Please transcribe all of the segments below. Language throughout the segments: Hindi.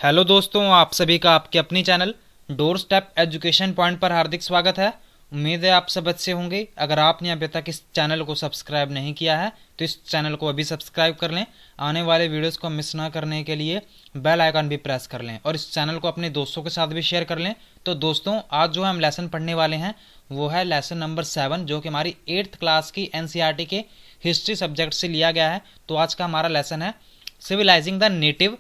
हेलो दोस्तों, आप सभी का आपके अपनी channel door step education point पर हार्दिक स्वागत है। उम्मीद है आप सब अच्छे होंगे। अगर आपने अभी तक इस चैनल को सब्सक्राइब नहीं किया है तो इस चैनल को अभी सब्सक्राइब कर लें। आने वाले वीडियोस को मिस ना करने के लिए बेल आइकन भी प्रेस कर लें और इस चैनल को अपने दोस्तों के साथ भी शेयर कर लें। तो दोस्तों, आज जो हम लेसन पढ़ने वाले हैं वो है लेसन नंबर 7, जो कि हमारी 8th क्लास की NCERT के हिस्ट्री सब्जेक्ट से लिया गया है। तो आज का हमारा लेसन है civilising the native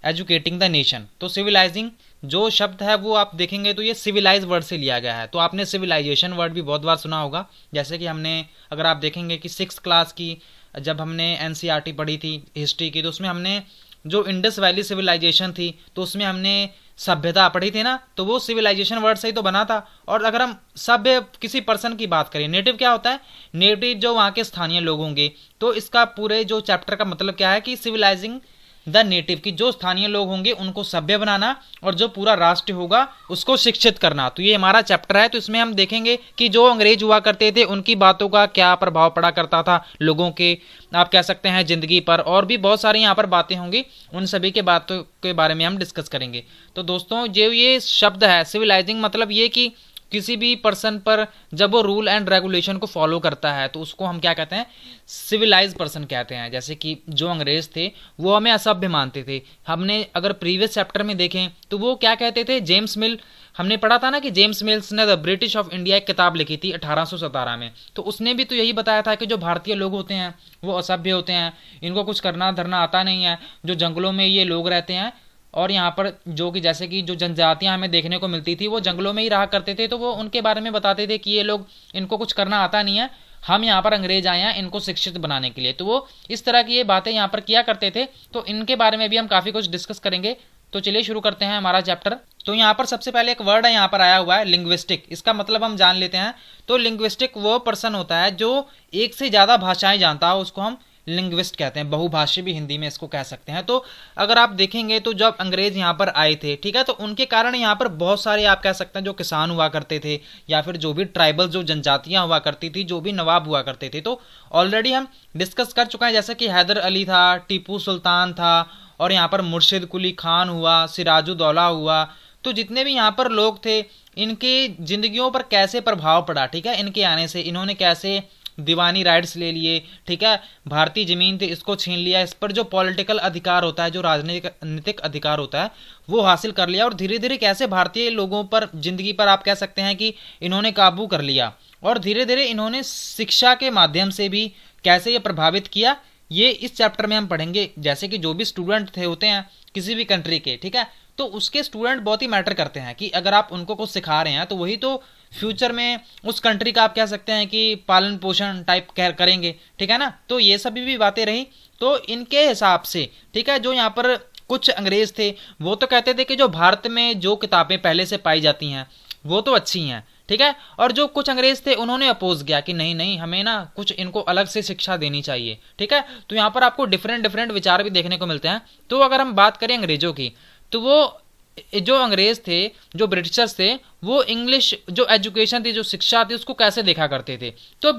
educating the nation. तो सिविलाइजिंग जो शब्द है वो आप देखेंगे तो ये सिविलाइज वर्ड से लिया गया है। तो आपने सिविलाइजेशन वर्ड भी बहुत बार सुना होगा। जैसे कि हमने, अगर आप देखेंगे कि 6th क्लास की जब हमने NCERT पढ़ी थी हिस्ट्री की, तो उसमें हमने जो इंडस वैली सिविलाइजेशन थी तो उसमें हमने सभ्यता पढ़ी थी ना, तो वो सिविलाइजेशन वर्ड से ही तो बना था। और अगर हम सभ्य किसी पर्सन की बात करें, नेटिव क्या होता है? नेटिव जो वहाँ के स्थानीय लोग होंगे। तो इसका पूरे जो चैप्टर का मतलब क्या है कि सिविलाइजिंग द नेटिव की जो स्थानीय लोग होंगे उनको सभ्य बनाना और जो पूरा राष्ट्र होगा उसको शिक्षित करना। तो ये हमारा चैप्टर है। तो इसमें हम देखेंगे कि जो अंग्रेज हुआ करते थे उनकी बातों का क्या प्रभाव पड़ा करता था लोगों के, आप कह सकते हैं, जिंदगी पर। और भी बहुत सारी यहाँ पर बातें होंगी, उन सभी के बातों के बारे में हम डिस्कस करेंगे। तो दोस्तों, जो ये शब्द है सिविलाइजिंग, मतलब ये कि किसी भी पर्सन पर जब वो रूल एंड रेगुलेशन को फॉलो करता है तो उसको हम क्या कहते हैं? सिविलाइज पर्सन कहते हैं। जैसे कि जो अंग्रेज थे वो हमें असभ्य मानते थे। हमने अगर प्रीवियस चैप्टर में देखें तो वो क्या कहते थे? जेम्स मिल, हमने पढ़ा था ना कि जेम्स मिल्स ने द ब्रिटिश ऑफ इंडिया एक किताब लिखी थी 1817 में। तो उसने भी तो यही बताया था कि जो भारतीय लोग होते हैं वो असभ्य होते हैं, इनको कुछ करना धरना आता नहीं है। जो जंगलों में ये लोग रहते हैं और यहाँ पर जो कि जैसे कि जो जनजातियां हमें देखने को मिलती थी वो जंगलों में ही रहा करते थे, तो वो उनके बारे में बताते थे कि ये लोग, इनको कुछ करना आता नहीं है, हम यहाँ पर अंग्रेज आए हैं इनको शिक्षित बनाने के लिए। तो वो इस तरह की ये बातें यहाँ पर किया करते थे। तो इनके बारे में भी हम काफ़ी कुछ डिस्कस करेंगे। तो चलिए शुरू करते हैं हमारा चैप्टर। तो यहाँ पर सबसे पहले एक वर्ड है यहाँ पर आया हुआ है लिंग्विस्टिक। इसका मतलब हम जान लेते हैं। तो लिंग्विस्टिक वो पर्सन होता है जो एक से ज़्यादा भाषाएं जानता हो, उसको हम लिंग्विस्ट कहते हैं। बहुभाषी भी हिंदी में इसको कह सकते हैं। तो अगर आप देखेंगे तो जब अंग्रेज यहाँ पर आए थे, ठीक है, तो उनके कारण यहाँ पर बहुत सारे, आप कह सकते हैं, जो किसान हुआ करते थे या फिर जो भी ट्राइबल जो जनजातियां हुआ करती थी, जो भी नवाब हुआ करते थे, तो ऑलरेडी हम डिस्कस कर चुके हैं। जैसे कि हैदर अली था, टीपू सुल्तान था, और यहाँ पर मुर्शिद कुली खान हुआ, सिराजुद्दौला हुआ। तो जितने भी यहाँ पर लोग थे, इनकी जिंदगियों पर कैसे प्रभाव पड़ा, ठीक है, इनके आने से। इन्होंने कैसे दीवानी राइट्स ले लिए, ठीक है, भारतीय जमीन थी इसको छीन लिया, इस पर जो पॉलिटिकल अधिकार होता है, जो राजनीतिक अधिकार होता है, वो हासिल कर लिया। और धीरे धीरे कैसे भारतीय लोगों पर, जिंदगी पर, आप कह सकते हैं कि इन्होंने काबू कर लिया। और धीरे धीरे इन्होंने शिक्षा के माध्यम से भी कैसे ये प्रभावित किया, ये इस चैप्टर में हम पढ़ेंगे। जैसे कि जो भी स्टूडेंट थे होते हैं किसी भी कंट्री के, ठीक है, तो उसके स्टूडेंट बहुत ही मैटर करते हैं कि अगर आप उनको कुछ सिखा रहे हैं तो वही तो फ्यूचर में उस कंट्री का, आप कह सकते हैं कि, पालन पोषण टाइप करेंगे, ठीक है ना। तो ये सभी भी बातें रही। तो इनके हिसाब से, ठीक है, जो यहाँ पर कुछ अंग्रेज थे वो तो कहते थे कि जो भारत में जो किताबें पहले से पाई जाती हैं वो तो अच्छी हैं, ठीक है। और जो कुछ अंग्रेज थे उन्होंने अपोज किया कि नहीं नहीं, हमें ना कुछ इनको अलग से शिक्षा देनी चाहिए, ठीक है। तो यहाँ पर आपको डिफरेंट डिफरेंट विचार भी देखने को मिलते हैं। तो अगर हम बात करें अंग्रेजों की, तो वो जो अंग्रेज थे, जो ब्रिटिशर्स थे, वो इंग्लिश जो एजुकेशन थी, जो शिक्षा थी, उसको कैसे देखा करते थे? तो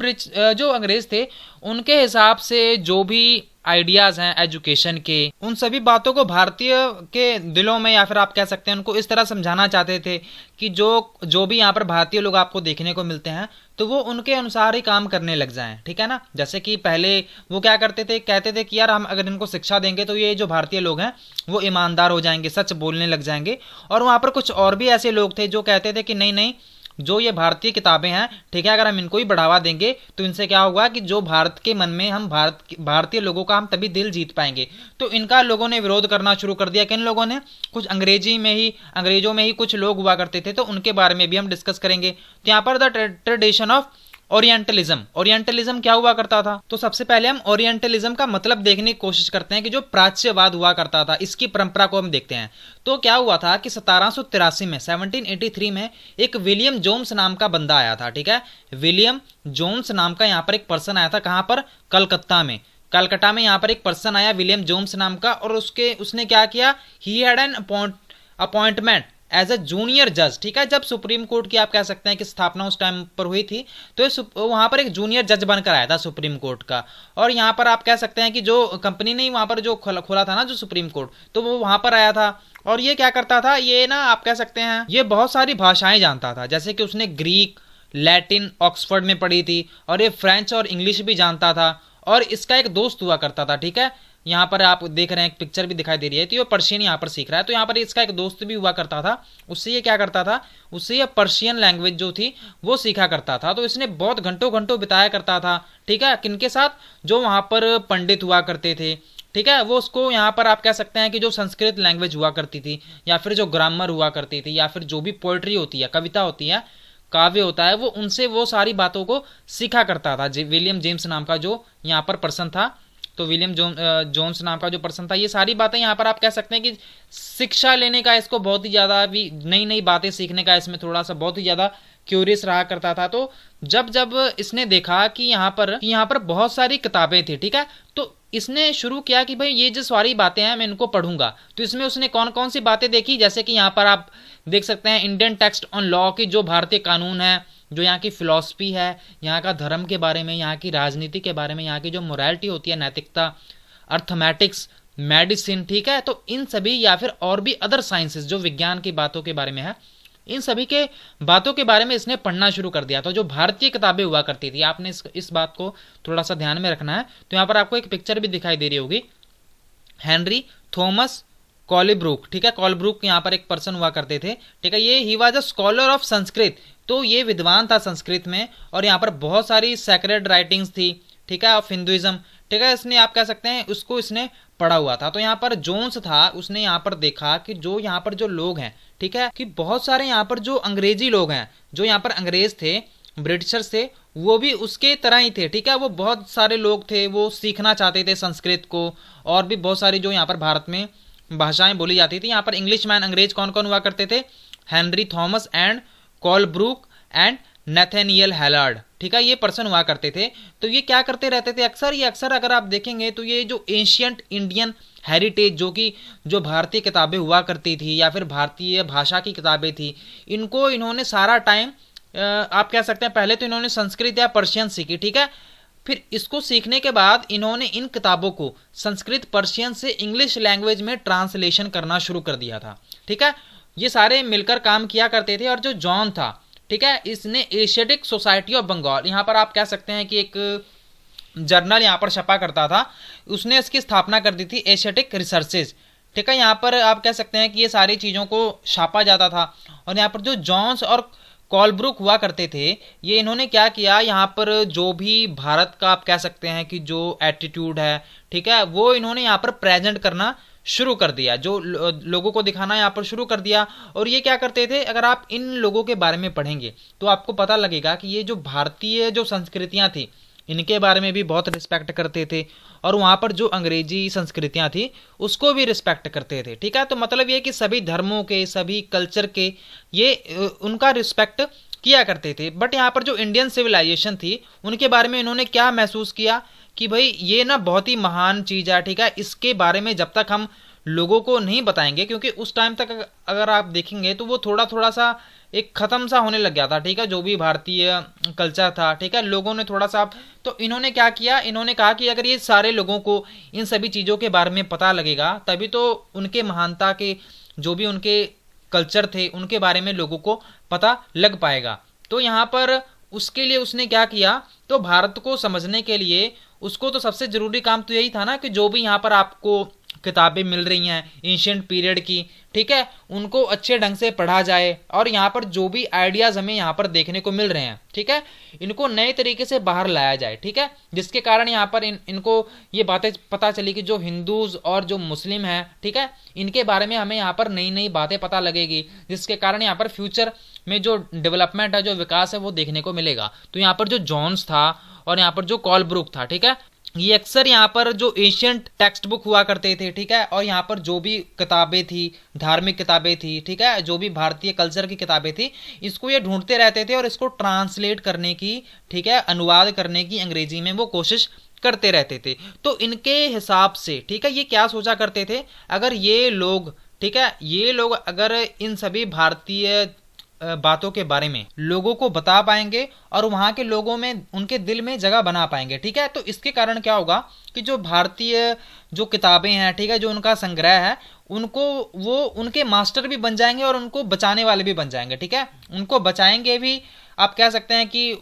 जो अंग्रेज थे उनके हिसाब से जो भी आइडियाज हैं एजुकेशन के, उन सभी बातों को भारतीय के दिलों में, या फिर आप कह सकते हैं उनको इस तरह समझाना चाहते थे कि जो भी यहाँ पर भारतीय लोग आपको देखने को मिलते हैं तो वो उनके अनुसार ही काम करने लग जाएं, ठीक है ना। जैसे कि पहले वो क्या करते थे, कहते थे कि यार हम अगर इनको शिक्षा देंगे तो ये जो भारतीय लोग हैं वो ईमानदार हो जाएंगे, सच बोलने लग जाएंगे। और वहाँ पर कुछ और भी ऐसे लोग थे जो कहते थे कि नहीं नहीं, जो ये भारतीय किताबें हैं, ठीक है, अगर हम इनको ही बढ़ावा देंगे तो इनसे क्या होगा कि जो भारत के मन में, हम भारतीय लोगों का हम तभी दिल जीत पाएंगे। तो इनका लोगों ने विरोध करना शुरू कर दिया। किन लोगों ने? कुछ अंग्रेजों में ही कुछ लोग हुआ करते थे। तो उनके बारे में भी हम डिस्कस करेंगे। तो यहाँ पर the tradition of orientalism, orientalism क्या हुआ करता था? तो सबसे पहले हम ओरिएंटलिज्म का मतलब देखने की कोशिश करते हैं कि जो प्राच्यवाद हुआ करता था, इसकी परंपरा को हम देखते हैं। तो क्या हुआ था कि 1783 में, 1783 में एक विलियम जोन्स नाम का बंदा आया था, ठीक है। विलियम जोन्स नाम का यहाँ पर एक पर्सन आया था। कहाँ पर? कलकत्ता में। कलकत्ता में यहाँ पर एक पर्सन आया विलियम जोन्स नाम का, और उसने क्या किया? He had an appointment as a junior जज, ठीक है। जब सुप्रीम कोर्ट की आप कह सकते हैं कि स्थापना उस टाइम पर हुई थी, तो वहां पर एक जूनियर जज बनकर आया था सुप्रीम कोर्ट का। और यहाँ पर आप कह सकते हैं कि जो कंपनी ने वहां पर जो खोला था ना जो सुप्रीम कोर्ट, तो वो वहां पर आया था। और ये क्या करता था, ये ना आप कह सकते हैं ये बहुत सारी भाषाएं जानता था, जैसे कि उसने ग्रीक, लैटिन ऑक्सफोर्ड में पढ़ी थी, और ये फ्रेंच और इंग्लिश भी जानता था। और इसका एक दोस्त हुआ करता था, ठीक है। यहाँ पर आप देख रहे हैं एक पिक्चर भी दिखाई दे रही है, तो ये पर्शियन यहाँ पर सीख रहा है। तो यहाँ पर इसका एक दोस्त भी हुआ करता था, उससे ये क्या करता था, उससे ये पर्शियन लैंग्वेज जो थी वो सीखा करता था। तो इसने बहुत घंटों घंटों बिताया करता था, ठीक है, किनके साथ, जो वहाँ पर पंडित हुआ करते थे, ठीक है। वो उसको यहाँ पर आप कह सकते हैं कि जो संस्कृत लैंग्वेज हुआ करती थी, या फिर जो ग्रामर हुआ करती थी, या फिर जो भी पोइट्री होती है, कविता होती है, काव्य होता है, वो उनसे वो सारी बातों को सीखा करता था। विलियम जेम्स नाम का जो यहाँ पर पर्सन था, तो विलियम जोन्स नाम का जो पर्सन था, ये सारी बातें यहाँ पर आप कह सकते हैं कि शिक्षा लेने का इसको बहुत ही ज़्यादा भी नई नई बातें सीखने का इसमें थोड़ा सा बहुत ही ज़्यादा क्यूरियस रहा करता था। तो जब जब इसने देखा कि यहाँ पर बहुत सारी किताबें थी, ठीक है, तो इसने शुरू किया कि भाई ये जो सारी बातें हैं मैं इनको पढ़ूंगा। तो इसमें उसने कौन कौन सी बातें देखी, जैसे कि यहाँ पर आप देख सकते हैं इंडियन टेक्स्ट ऑन लॉ की जो भारतीय कानून है, जो यहाँ की फिलॉसफी है, यहाँ का धर्म के बारे में, यहाँ की राजनीति के बारे में, यहाँ की जो मोरालिटी होती है, नैतिकता, अर्थमेटिक्स, मेडिसिन, ठीक है। तो इन सभी या फिर और भी अदर साइंसेस जो विज्ञान की बातों के बारे में है, इन सभी के बातों के बारे में इसने पढ़ना शुरू कर दिया। तो जो भारतीय किताबें हुआ करती थी, आपने इस बात को थोड़ा सा ध्यान में रखना है। तो यहाँ पर आपको एक पिक्चर भी दिखाई दे रही होगी, हेनरी थॉमस कॉलीब्रूक, ठीक है। कॉलब्रूक यहाँ पर एक पर्सन हुआ करते थे, ठीक है। ये he was a scholar of Sanskrit, तो ये विद्वान था संस्कृत में। और यहाँ पर बहुत सारी सैक्रेड राइटिंग्स थी, ठीक है, ऑफ हिंदुइज्म, ठीक है। इसने आप कह सकते हैं उसको इसने पढ़ा हुआ था। तो यहाँ पर जोन्स था, उसने यहाँ पर देखा कि जो यहाँ पर जो लोग हैं, ठीक है, कि बहुत सारे यहाँ पर जो अंग्रेजी लोग हैं, जो यहाँ पर अंग्रेज थे, ब्रिटिशर्स थे, वो भी उसके तरह ही थे, ठीक है। वो बहुत सारे लोग थे, वो सीखना चाहते थे संस्कृत को, और भी बहुत सारी जो यहाँ पर भारत में भाषाएं बोली जाती थी। यहाँ पर इंग्लिश मैन अंग्रेज कौन कौन हुआ करते थे, Henry Thomas and Colebrooke and Nathaniel Halhed, ठीक है, ये पर्सन हुआ करते थे। तो ये क्या करते रहते थे अक्सर, ये अक्सर अगर आप देखेंगे तो ये जो एंशियंट इंडियन हेरिटेज जो भारतीय किताबें हुआ करती थी, या फिर भारतीय भाषा की किताबें थी, इनको इन्होंने सारा टाइम आप कह सकते हैं पहले तो इन्होंने संस्कृत या पर्शियन सीखी, ठीक है। फिर इसको सीखने के बाद इन्होंने इन किताबों को संस्कृत पर्शियन से इंग्लिश लैंग्वेज में ट्रांसलेशन करना शुरू कर दिया था, ठीक है। ये सारे मिलकर काम किया करते थे। और जो जॉन था, ठीक है, इसने एशियाटिक सोसाइटी ऑफ बंगाल, यहाँ पर आप कह सकते हैं कि एक जर्नल यहाँ पर छपा करता था, उसने इसकी स्थापना कर दी थी, एशियाटिक रिसर्चेज, ठीक है। यहाँ पर आप कह सकते हैं कि ये सारी चीज़ों को छापा जाता था। और यहाँ पर जो जॉन्स और कॉलब्रुक हुआ करते थे, ये इन्होंने क्या किया, यहाँ पर जो भी भारत का आप कह सकते हैं कि जो एटीट्यूड है, ठीक है, वो इन्होंने यहाँ पर प्रेजेंट करना शुरू कर दिया, जो लोगों को दिखाना यहाँ पर शुरू कर दिया। और ये क्या करते थे, अगर आप इन लोगों के बारे में पढ़ेंगे तो आपको पता लगेगा कि ये जो भारतीय जो संस्कृतियाँ थी, इनके बारे में भी बहुत रिस्पेक्ट करते थे, और वहाँ पर जो अंग्रेजी संस्कृतियाँ थी उसको भी रिस्पेक्ट करते थे, ठीक है। तो मतलब ये कि सभी धर्मों के, सभी कल्चर के ये उनका रिस्पेक्ट किया करते थे। बट यहाँ पर जो इंडियन सिविलाइजेशन थी, उनके बारे में इन्होंने क्या महसूस किया कि भाई ये ना बहुत ही महान चीज़ है, ठीक है, इसके बारे में जब तक हम लोगों को नहीं बताएंगे, क्योंकि उस टाइम तक अगर आप देखेंगे तो वो थोड़ा थोड़ा सा एक ख़त्म सा होने लग गया था, ठीक है, जो भी भारतीय कल्चर था, ठीक है, लोगों ने थोड़ा सा, तो इन्होंने क्या किया, इन्होंने कहा कि अगर ये सारे लोगों को इन सभी चीज़ों के बारे में पता लगेगा, तभी तो उनके महानता के जो भी उनके कल्चर थे उनके बारे में लोगों को पता लग पाएगा। तो यहाँ पर उसके लिए उसने क्या किया, तो भारत को समझने के लिए उसको तो सबसे ज़रूरी काम तो यही था ना कि जो भी यहाँ पर आपको किताबें मिल रही हैं एंशिएंट पीरियड की, ठीक है, उनको अच्छे ढंग से पढ़ा जाए, और यहाँ पर जो भी आइडियाज़ हमें यहाँ पर देखने को मिल रहे हैं, ठीक है, इनको नए तरीके से बाहर लाया जाए, ठीक है, जिसके कारण यहाँ पर इनको ये बातें पता चली कि जो हिंदूज और जो मुस्लिम हैं, ठीक है, इनके बारे में हमें यहाँ पर नई नई बातें पता लगेगी, जिसके कारण यहाँ पर फ्यूचर में जो डेवलपमेंट है, जो विकास है, वो देखने को मिलेगा। तो यहाँ पर जो जॉन्स था और यहाँ पर जो कॉलब्रुक था, ठीक है, ये अक्सर यहाँ पर जो एशियंट टेक्स्ट बुक हुआ करते थे, ठीक है, और यहाँ पर जो भी किताबें थी, धार्मिक किताबें थी, ठीक है, जो भी भारतीय कल्चर की किताबें थी, इसको ये ढूंढते रहते थे और इसको ट्रांसलेट करने की, ठीक है, अनुवाद करने की अंग्रेजी में वो कोशिश करते रहते थे। तो इनके हिसाब से, ठीक है, ये क्या सोचा करते थे, अगर ये लोग, ठीक है, ये लोग अगर इन सभी भारतीय बातों के बारे में लोगों को बता पाएंगे और वहां के लोगों में उनके दिल में जगह बना पाएंगे, ठीक है, तो इसके कारण क्या होगा कि जो भारतीय जो किताबें हैं, ठीक है, जो उनका संग्रह है, उनको वो उनके मास्टर भी बन जाएंगे और उनको बचाने वाले भी बन जाएंगे, ठीक है, उनको बचाएंगे भी। आप कह सकते हैं कि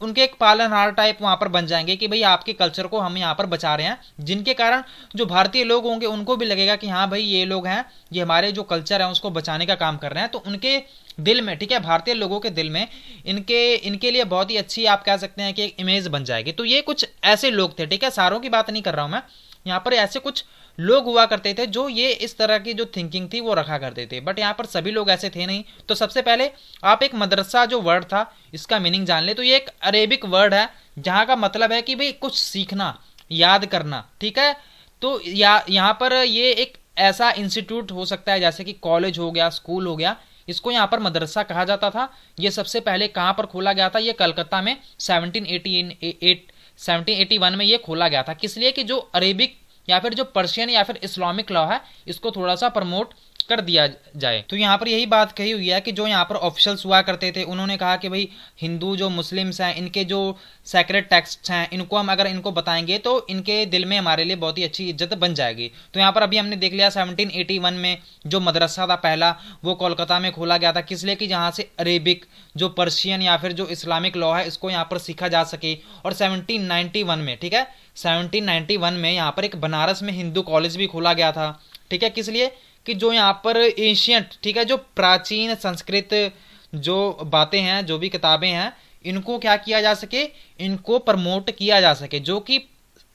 उनके एक पालनहार टाइप वहां पर बन जाएंगे कि भाई आपके कल्चर को हम यहाँ पर बचा रहे हैं, जिनके कारण जो भारतीय लोग होंगे उनको भी लगेगा कि हाँ भाई ये लोग हैं, ये हमारे जो कल्चर है उसको बचाने का काम कर रहे हैं, तो उनके दिल में, ठीक है, भारतीय लोगों के दिल में इनके लिए बहुत ही अच्छी आप कह सकते हैं कि एक इमेज बन जाएगी। तो ये कुछ ऐसे लोग थे, ठीक है, सारों की बात नहीं कर रहा हूं मैं, यहाँ पर ऐसे कुछ लोग हुआ करते थे जो ये इस तरह की जो थिंकिंग थी वो रखा करते थे, बट यहाँ पर सभी लोग ऐसे थे नहीं। तो सबसे पहले आप एक मदरसा जो वर्ड था इसका मीनिंग जान ले, तो ये एक अरेबिक वर्ड है जहाँ का मतलब है कि भाई कुछ सीखना, याद करना, ठीक है। तो यहाँ पर ये एक ऐसा इंस्टीट्यूट हो सकता है जैसे कि कॉलेज हो गया, स्कूल हो गया, इसको यहाँ पर मदरसा कहा जाता था। ये सबसे पहले कहाँ पर खोला गया था, ये कलकत्ता में 1781 में ये खोला गया था। किस लिए कि जो अरेबिक या फिर जो पर्शियन या फिर इस्लामिक लॉ है इसको थोड़ा सा प्रमोट कर दिया जाए। तो यहाँ पर यही बात कही हुई है कि जो यहाँ पर ऑफिशियल्स हुआ करते थे उन्होंने कहा कि भाई हिंदू जो मुस्लिम्स हैं इनके जो सैक्रेड टेक्स्ट हैं इनको हम अगर इनको बताएंगे तो इनके दिल में हमारे लिए बहुत ही अच्छी इज्जत बन जाएगी। तो यहाँ पर अभी हमने देख लिया 1781 में जो मदरसा था पहला वो कोलकाता में खोला गया था। किस लिए कि जहाँ से अरेबिक जो पर्शियन या फिर जो इस्लामिक लॉ है इसको यहाँ पर सीखा जा सके। और 1791 में, ठीक है, 1791 में यहाँ पर एक बनारस में हिंदू कॉलेज भी खोला गया था, ठीक है। किस लिए कि जो यहाँ पर एशियंट, ठीक है, जो प्राचीन संस्कृत जो बातें हैं, जो भी किताबें हैं, इनको क्या किया जा सके, इनको प्रमोट किया जा सके, जो कि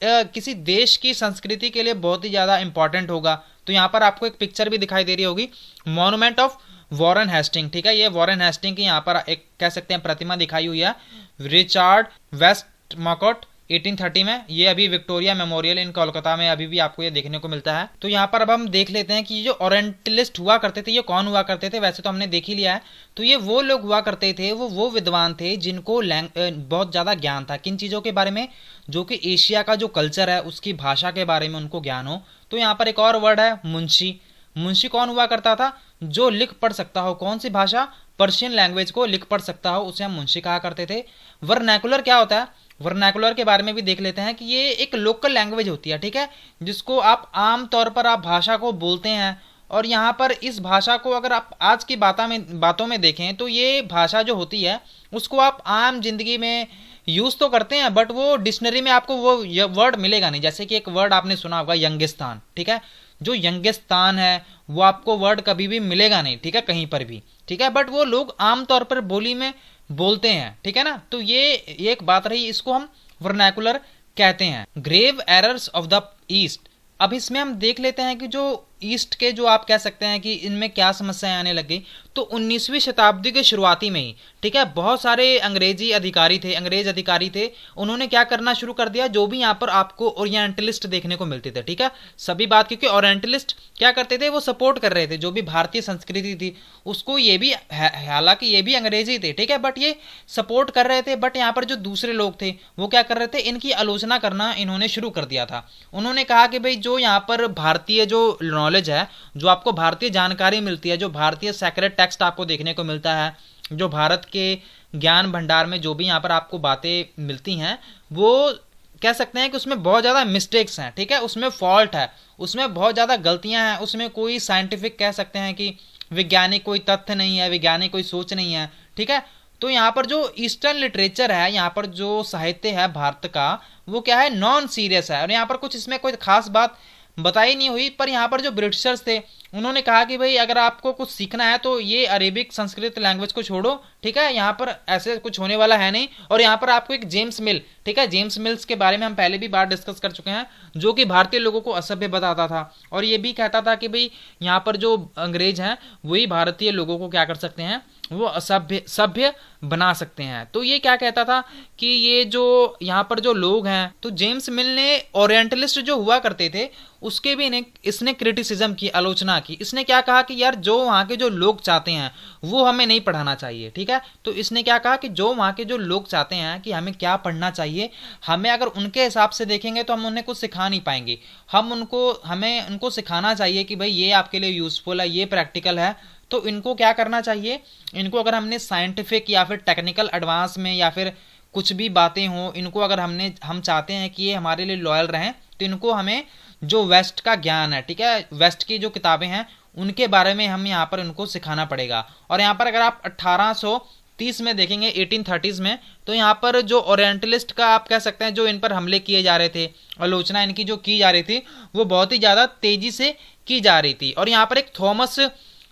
किसी देश की संस्कृति के लिए बहुत ही ज़्यादा इंपॉर्टेंट होगा। तो यहाँ पर आपको एक पिक्चर भी दिखाई दे रही होगी, मॉन्यूमेंट ऑफ वॉरेन हेस्टिंग, ठीक है, ये वॉरेन हेस्टिंग की यहाँ पर एक कह सकते हैं प्रतिमा दिखाई हुई है, रिचार्ड वेस्टमॉकॉट 1830 में। ये अभी विक्टोरिया मेमोरियल इन कोलकाता में अभी भी आपको ये देखने को मिलता है। तो यहाँ पर अब हम देख लेते हैं कि ये जो ओरिएंटलिस्ट हुआ करते थे ये कौन हुआ करते थे। वैसे तो हमने देख ही लिया है, तो ये वो लोग हुआ करते थे, वो विद्वान थे जिनको बहुत ज़्यादा ज्ञान था किन चीज़ों के बारे में, जो कि एशिया का जो कल्चर है उसकी भाषा के बारे में उनको ज्ञान हो। तो यहाँ पर एक और वर्ड है मुंशी। मुंशी कौन हुआ करता था, जो लिख पढ़ सकता हो, कौन सी भाषा, पर्शियन लैंग्वेज को लिख पढ़ सकता हो, उसे हम मुंशी कहा करते थे। वर्नैकुलर क्या होता है, वर्नैकुलर के बारे में भी देख लेते हैं कि ये एक लोकल लैंग्वेज होती है, ठीक है, जिसको आप आम तौर पर आप भाषा को बोलते हैं। और यहाँ पर इस भाषा को अगर आप आज की बातों में देखें तो ये भाषा जो होती है उसको आप आम जिंदगी में यूज़ तो करते हैं, बट वो डिक्शनरी में आपको वो वर्ड मिलेगा नहीं। जैसे कि एक वर्ड आपने सुना होगा यंगिस्तान, ठीक है, जो यंगिस्तान है वो आपको वर्ड कभी भी मिलेगा नहीं, ठीक है, कहीं पर भी, ठीक है, बट वो लोग आमतौर पर बोली में बोलते हैं, ठीक है ना। तो ये एक बात रही, इसको हम वर्नैकुलर कहते हैं। Grave errors of the East, अब इसमें हम देख लेते हैं कि जो ईस्ट के जो आप कह सकते हैं कि इनमें क्या समस्याएं आने लग गई। तो 19वीं शताब्दी के शुरुआती में ही, ठीक है, बहुत सारे अंग्रेज अधिकारी थे, उन्होंने क्या करना शुरू कर दिया, जो भी यहाँ पर आपको ओरिएंटलिस्ट देखने को मिलते थे, ठीक है, सभी बात, क्योंकि ओरिएंटलिस्ट क्या करते थे, वो सपोर्ट कर रहे थे जो भी भारतीय संस्कृति थी उसको, ये भी हालांकि ये भी अंग्रेजी थे, ठीक है, बट ये सपोर्ट कर रहे थे। बट यहाँ पर जो दूसरे लोग थे वो क्या कर रहे थे, इनकी आलोचना करना इन्होंने शुरू कर दिया था। उन्होंने कहा कि भाई जो यहाँ पर भारतीय जो नॉलेज है, जो आपको भारतीय जानकारी मिलती है, जो भारतीय सेक्रेट टेक्स्ट आपको देखने को मिलता है, जो भारत के ज्ञान भंडार में जो भी यहाँ पर आपको बातें मिलती हैं, वो कह सकते हैं कि उसमें बहुत ज़्यादा मिस्टेक्स हैं, ठीक है, उसमें फॉल्ट है, उसमें बहुत ज़्यादा गलतियां हैं, उसमें कोई साइंटिफिक कह सकते हैं कि वैज्ञानिक कोई तथ्य नहीं है, वैज्ञानिक कोई सोच नहीं है, ठीक है। तो यहाँ पर जो ईस्टर्न लिटरेचर है, यहाँ पर जो साहित्य है भारत का, वो क्या है, नॉन सीरियस है। और यहाँ पर कुछ इसमें कोई खास बात बताई नहीं हुई, पर यहाँ पर जो ब्रिटिशर्स थे उन्होंने कहा कि भाई अगर आपको कुछ सीखना है तो ये अरेबिक संस्कृत लैंग्वेज को छोड़ो, ठीक है, यहाँ पर ऐसे कुछ होने वाला है नहीं। और यहाँ पर आपको एक जेम्स मिल, ठीक है, जेम्स मिल्स के बारे में हम पहले भी बार डिस्कस कर चुके हैं, जो कि भारतीय लोगों को असभ्य बताता था और ये भी कहता था कि भाई यहाँ पर जो अंग्रेज हैं वही भारतीय लोगों को क्या कर सकते हैं, वो सभ्य बना सकते हैं। तो ये क्या कहता था कि ये जो यहाँ पर जो लोग हैं, तो जेम्स मिल ने ओरिएंटलिस्ट जो हुआ करते थे उसके भी इसने क्रिटिसिज्म की, आलोचना आलोचना की। इसने क्या कहा कि यार जो वहाँ के जो लोग चाहते हैं वो हमें नहीं पढ़ाना चाहिए, ठीक है। तो इसने क्या कहा कि जो वहाँ के जो लोग चाहते हैं कि हमें क्या पढ़ना चाहिए, हमें अगर उनके हिसाब से देखेंगे तो हम उन्हें कुछ सिखा नहीं पाएंगे। हमें उनको सिखाना चाहिए कि भाई ये आपके लिए यूजफुल है, ये प्रैक्टिकल है। तो इनको क्या करना चाहिए, इनको अगर हमने साइंटिफिक या फिर टेक्निकल एडवांस में या फिर कुछ भी बातें हों, इनको अगर हम चाहते हैं कि ये हमारे लिए लॉयल रहें, तो इनको हमें जो वेस्ट का ज्ञान है, ठीक है, वेस्ट की जो किताबें हैं उनके बारे में हम यहाँ पर उनको सिखाना पड़ेगा। और यहाँ पर अगर आप 1830 में देखेंगे, 1830s में, तो यहाँ पर जो ओरिएंटलिस्ट का आप कह सकते हैं जो इन पर हमले किए जा रहे थे, आलोचना इनकी जो की जा रही थी वो बहुत ही ज़्यादा तेजी से की जा रही थी। और यहाँ पर एक थॉमस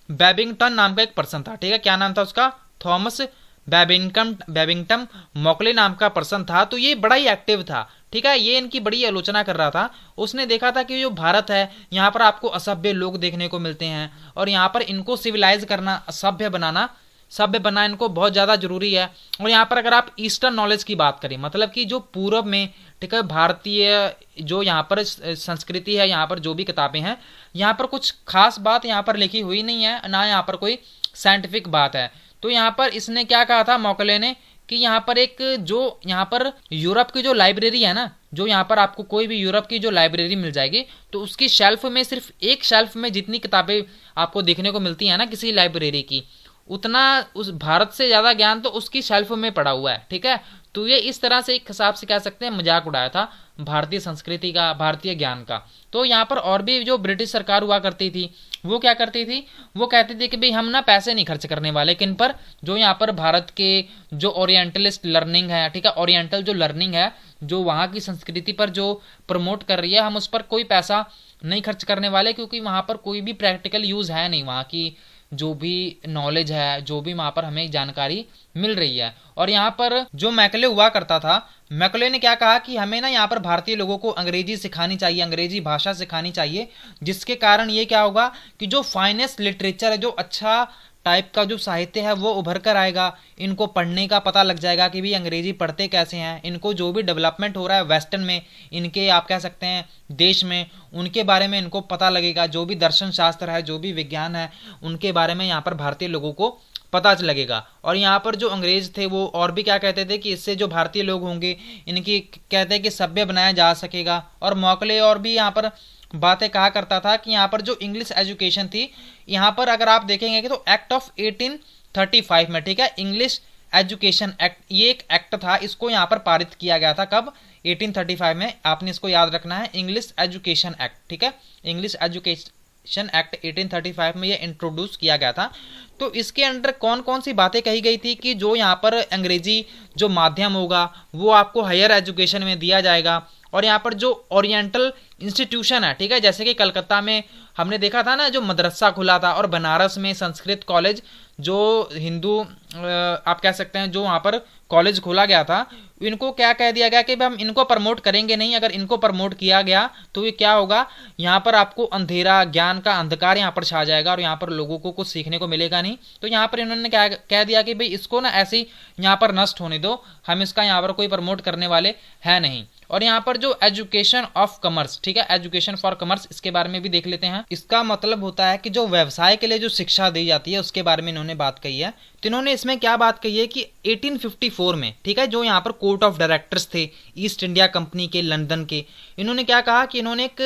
बेबिंगटन नाम का एक पर्सन था, ठीक है, क्या नाम था उसका, थॉमस बेबिंगटन मॉकले नाम का पर्सन था। तो ये बड़ा ही एक्टिव था, ठीक है, ये इनकी बड़ी आलोचना कर रहा था। उसने देखा था कि जो भारत है यहाँ पर आपको असभ्य लोग देखने को मिलते हैं और यहाँ पर इनको सिविलाइज करना, सभ्य बनाना इनको बहुत ज़्यादा जरूरी है। और यहाँ पर अगर आप ईस्टर्न नॉलेज की बात करें, मतलब कि जो पूर्व में, ठीक है, भारतीय जो यहाँ पर संस्कृति है, यहाँ पर जो भी किताबें हैं, यहाँ पर कुछ खास बात यहाँ पर लिखी हुई नहीं है, ना यहाँ पर कोई साइंटिफिक बात है। तो यहाँ पर इसने क्या कहा था मॉकले ने कि यहाँ पर एक जो यहाँ पर यूरोप की जो लाइब्रेरी है ना, जो यहाँ पर आपको कोई भी यूरोप की जो लाइब्रेरी मिल जाएगी, तो उसकी शेल्फ में, सिर्फ एक शेल्फ में जितनी किताबें आपको देखने को मिलती हैं ना किसी लाइब्रेरी की, उतना उस भारत से ज़्यादा ज्ञान तो उसकी शेल्फ में पड़ा हुआ है, ठीक है। तो ये इस तरह से एक हिसाब से कह सकते हैं मजाक उड़ाया था भारतीय संस्कृति का, भारतीय ज्ञान का। तो यहाँ पर और भी जो ब्रिटिश सरकार हुआ करती थी वो क्या करती थी, वो कहती थी कि भाई हम ना पैसे नहीं खर्च करने वाले किन पर, जो यहाँ पर भारत के जो ओरिएंटलिस्ट लर्निंग है, ठीक है, ओरिएंटल जो लर्निंग है, जो वहाँ की संस्कृति पर जो प्रमोट कर रही है, हम उस पर कोई पैसा नहीं खर्च करने वाले, क्योंकि वहाँ पर कोई भी प्रैक्टिकल यूज़ है नहीं, वहाँ की जो भी नॉलेज है, जो भी वहाँ पर हमें जानकारी मिल रही है। और यहाँ पर जो मैकले हुआ करता था, मैकले ने क्या कहा कि हमें ना यहाँ पर भारतीय लोगों को अंग्रेजी सिखानी चाहिए, अंग्रेजी भाषा सिखानी चाहिए, जिसके कारण ये क्या होगा कि जो फाइनेस्ट लिटरेचर है, जो अच्छा टाइप का जो साहित्य है वो उभर कर आएगा, इनको पढ़ने का पता लग जाएगा कि भी अंग्रेजी पढ़ते कैसे हैं, इनको जो भी डेवलपमेंट हो रहा है वेस्टर्न में, इनके आप कह सकते हैं देश में, उनके बारे में इनको पता लगेगा, जो भी दर्शन शास्त्र है, जो भी विज्ञान है, उनके बारे में यहाँ पर भारतीय लोगों को पता लगेगा। और यहाँ पर जो अंग्रेज थे वो और भी क्या कहते थे कि इससे जो भारतीय लोग होंगे इनकी कहते हैं कि सभ्य बनाया जा सकेगा। और मॉकले और भी यहाँ पर बातें कहा करता था कि यहाँ पर जो इंग्लिश एजुकेशन थी, यहाँ पर अगर आप देखेंगे कि तो एक्ट ऑफ 1835 में, ठीक है, इंग्लिश एजुकेशन एक्ट, ये एक एक्ट था, इसको यहाँ पर पारित किया गया था कब, 1835 में। आपने इसको याद रखना है, इंग्लिश एजुकेशन एक्ट, ठीक है, इंग्लिश एजुकेशन एक्ट 1835 में ये इंट्रोड्यूस किया गया था। तो इसके अंडर कौन कौन सी बातें कही गई थी कि जो यहाँ पर अंग्रेजी जो माध्यम होगा वो आपको हायर एजुकेशन में दिया जाएगा। और यहाँ पर जो ओरिएंटल इंस्टीट्यूशन है, ठीक है, जैसे कि कलकत्ता में हमने देखा था ना जो मदरसा खुला था, और बनारस में संस्कृत कॉलेज, जो हिंदू आप कह सकते हैं जो वहाँ पर कॉलेज खोला गया था, इनको क्या कह दिया गया कि हम इनको प्रमोट करेंगे नहीं, अगर इनको प्रमोट किया गया तो ये क्या होगा, यहाँ पर आपको अंधेरा, ज्ञान का अंधकार यहाँ पर छा जाएगा और यहाँ पर लोगों को कुछ सीखने को मिलेगा नहीं। तो यहाँ पर इन्होंने क्या कह दिया कि भाई इसको ना ऐसे ही यहाँ पर नष्ट होने दो, हम इसका यहाँ पर कोई प्रमोट करने वाले हैं नहीं। और यहाँ पर जो एजुकेशन ऑफ कॉमर्स, ठीक है, एजुकेशन फॉर कॉमर्स, इसके बारे में भी देख लेते हैं। इसका मतलब होता है कि जो व्यवसाय के लिए जो शिक्षा दी जाती है उसके बारे में इन्होंने बात कही है। तो इन्होंने इसमें क्या बात कही है कि 1854 में, ठीक है, जो यहाँ पर कोर्ट ऑफ डायरेक्टर्स थे ईस्ट इंडिया कंपनी के लंदन के, इन्होंने क्या कहा कि इन्होंने एक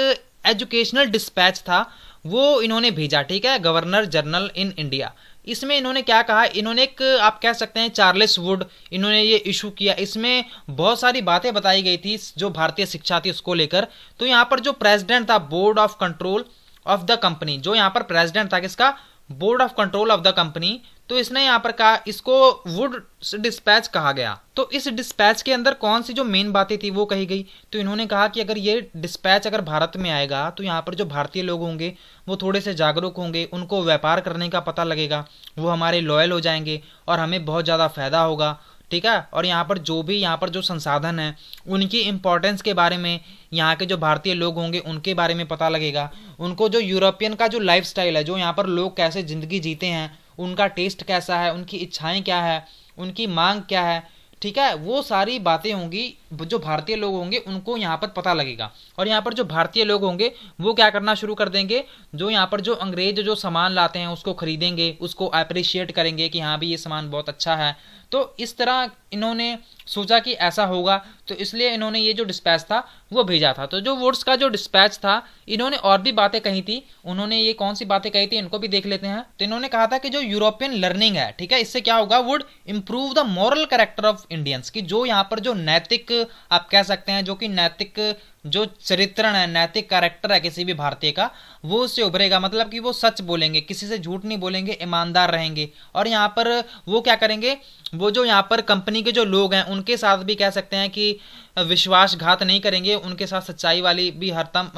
एजुकेशनल डिस्पैच था वो इन्होंने भेजा, ठीक है, गवर्नर जनरल इन इंडिया। इसमें इन्होंने क्या कहा, इन्होंने एक आप कह सकते हैं चार्ल्स वुड, इन्होंने ये इशू किया, इसमें बहुत सारी बातें बताई गई थी जो भारतीय शिक्षा थी उसको लेकर। तो यहाँ पर जो प्रेसिडेंट था board of control of the company, जो यहाँ पर प्रेसिडेंट था किसका, board of control of the company, तो इसने यहाँ पर कहा, इसको वुड डिस्पैच कहा गया। तो इस डिस्पैच के अंदर कौन सी जो मेन बातें थी वो कही गई। तो इन्होंने कहा कि अगर ये डिस्पैच अगर भारत में आएगा तो यहाँ पर जो भारतीय लोग होंगे वो थोड़े से जागरूक होंगे, उनको व्यापार करने का पता लगेगा, वो हमारे लॉयल हो जाएंगे और हमें बहुत ज़्यादा फायदा होगा, ठीक है। और यहाँ पर जो संसाधन है उनकी इम्पोर्टेंस के बारे में यहाँ के जो भारतीय लोग होंगे उनके बारे में पता लगेगा, उनको जो यूरोपियन का जो लाइफस्टाइल है, जो यहाँ पर लोग कैसे ज़िंदगी जीते हैं, उनका टेस्ट कैसा है, उनकी इच्छाएं क्या है, उनकी मांग क्या है, ठीक है, वो सारी बातें होंगी जो भारतीय लोग होंगे उनको यहाँ पर पता लगेगा, और यहाँ पर जो भारतीय लोग होंगे वो क्या करना शुरू कर देंगे, जो यहाँ पर जो अंग्रेज जो सामान लाते हैं उसको खरीदेंगे, उसको अप्रिशिएट करेंगे कि हाँ भी ये सामान बहुत अच्छा है। तो इस तरह इन्होंने सोचा कि ऐसा होगा, तो इसलिए इन्होंने ये जो डिस्पैच था वो भेजा था। तो जो वुड्स का जो डिस्पैच था, इन्होंने और भी बातें कही थी। उन्होंने ये कौन सी बातें कही थी इनको भी देख लेते हैं। तो इन्होंने कहा था कि जो यूरोपियन लर्निंग है, ठीक है, इससे क्या होगा, would improve the moral character of Indians, की जो यहाँ पर जो नैतिक आप कह सकते हैं, जो कि नैतिक जो चरित्रण है, नैतिक कैरेक्टर है किसी भी भारतीय का, वो उससे उभरेगा। मतलब कि वो सच बोलेंगे, किसी से झूठ नहीं बोलेंगे, ईमानदार रहेंगे। और यहाँ पर वो क्या करेंगे, वो जो यहाँ पर कंपनी के जो लोग हैं उनके साथ भी कह सकते हैं कि विश्वासघात नहीं करेंगे, उनके साथ सच्चाई वाली भी हरदम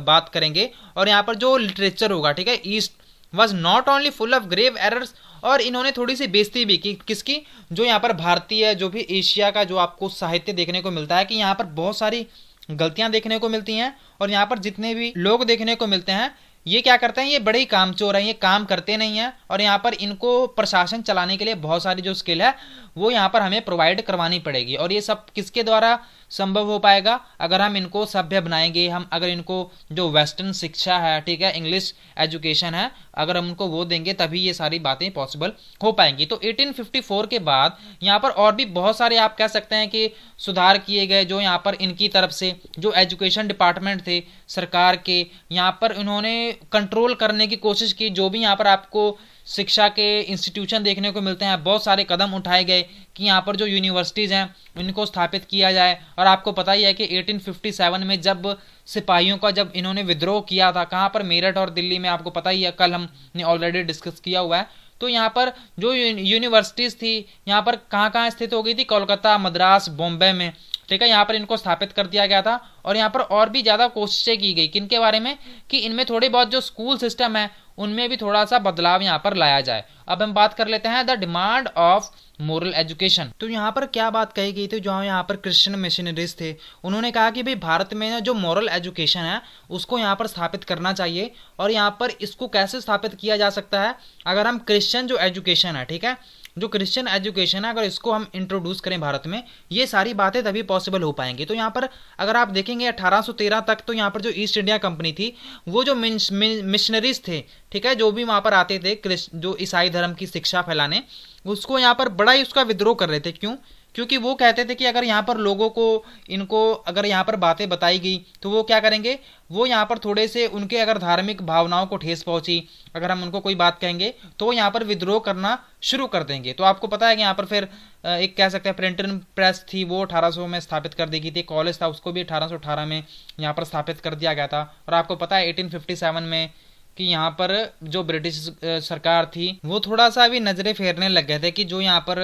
बात करेंगे। और यहाँ पर जो लिटरेचर होगा, ठीक है, East was not only full of grave errors, और इन्होंने थोड़ी सी बेइज्जती भी की, किसकी, जो यहाँ पर भारतीय जो भी एशिया का जो आपको साहित्य देखने को मिलता है कि यहाँ पर बहुत सारी गलतियां देखने को मिलती हैं, और यहाँ पर जितने भी लोग देखने को मिलते हैं ये क्या करते हैं, ये बड़े ही कामचोर हैं, ये काम करते नहीं हैं। और यहाँ पर इनको प्रशासन चलाने के लिए बहुत सारी जो स्किल है वो यहाँ पर हमें प्रोवाइड करवानी पड़ेगी। और ये सब किसके द्वारा संभव हो पाएगा, अगर हम इनको सभ्य बनाएंगे, हम अगर इनको जो वेस्टर्न शिक्षा है, ठीक है, इंग्लिश एजुकेशन है, अगर हम उनको वो देंगे तभी ये सारी बातें पॉसिबल हो पाएंगी। तो 1854 के बाद यहाँ पर और भी बहुत सारे आप कह सकते हैं कि सुधार किए गए, जो यहाँ पर इनकी तरफ से जो एजुकेशन डिपार्टमेंट थे सरकार के, यहाँ पर इन्होंने कंट्रोल करने की कोशिश की। जो भी यहाँ पर आपको शिक्षा के इंस्टीट्यूशन देखने को मिलते हैं, बहुत सारे कदम उठाए गए कि यहाँ पर जो यूनिवर्सिटीज़ हैं इनको स्थापित किया जाए। और आपको पता ही है कि 1857 में जब सिपाहियों का जब इन्होंने विद्रोह किया था, कहाँ पर, मेरठ और दिल्ली में, आपको पता ही है, कल हमने ऑलरेडी डिस्कस किया हुआ है। तो यहाँ पर जो यूनिवर्सिटीज़ थी यहाँ पर कहाँ कहाँ स्थित हो गई थी, कोलकाता, मद्रास, बॉम्बे में, ठीक है, यहाँ पर इनको स्थापित कर दिया गया था। और यहाँ पर और भी ज़्यादा कोशिशें की गई किनके बारे में, कि इनमें थोड़ी बहुत जो स्कूल सिस्टम है उनमें भी थोड़ा सा बदलाव यहाँ पर लाया जाए। अब हम बात कर लेते हैं the demand of moral education. तो यहाँ पर क्या बात कही गई थी, जो यहाँ पर क्रिश्चियन मिशनरीज थे उन्होंने कहा कि भाई भारत में जो मॉरल एजुकेशन है उसको यहाँ पर स्थापित करना चाहिए। और यहाँ पर इसको कैसे स्थापित किया जा सकता है, अगर हम क्रिश्चियन जो एजुकेशन है, ठीक है, जो क्रिश्चियन एजुकेशन है, अगर इसको हम इंट्रोड्यूस करें भारत में, ये सारी बातें तभी पॉसिबल हो पाएंगी। तो यहाँ पर अगर आप देखेंगे 1813 तक तो यहाँ पर जो ईस्ट इंडिया कंपनी थी, वो जो मिशनरीज थे, ठीक है, जो भी वहाँ पर आते थे जो ईसाई धर्म की शिक्षा फैलाने, उसको यहाँ पर बड़ा ही उसका विद्रोह कर रहे थे। क्यों? क्योंकि वो कहते थे कि अगर यहाँ पर लोगों को इनको अगर यहाँ पर बातें बताई गई तो वो क्या करेंगे, वो यहाँ पर थोड़े से उनके अगर धार्मिक भावनाओं को ठेस पहुंची, अगर हम उनको कोई बात कहेंगे तो वो यहाँ पर विद्रोह करना शुरू कर देंगे। तो आपको पता है कि यहाँ पर फिर एक कह सकते हैं प्रिंटिंग प्रेस थी, वो 1800 में स्थापित कर दी गई थी। कॉलेज था उसको भी 1818 में यहाँ पर स्थापित कर दिया गया था। और आपको पता है 1857 में कि यहाँ पर जो ब्रिटिश सरकार थी वो थोड़ा सा अभी नज़रें फेरने लग गए थे कि जो यहाँ पर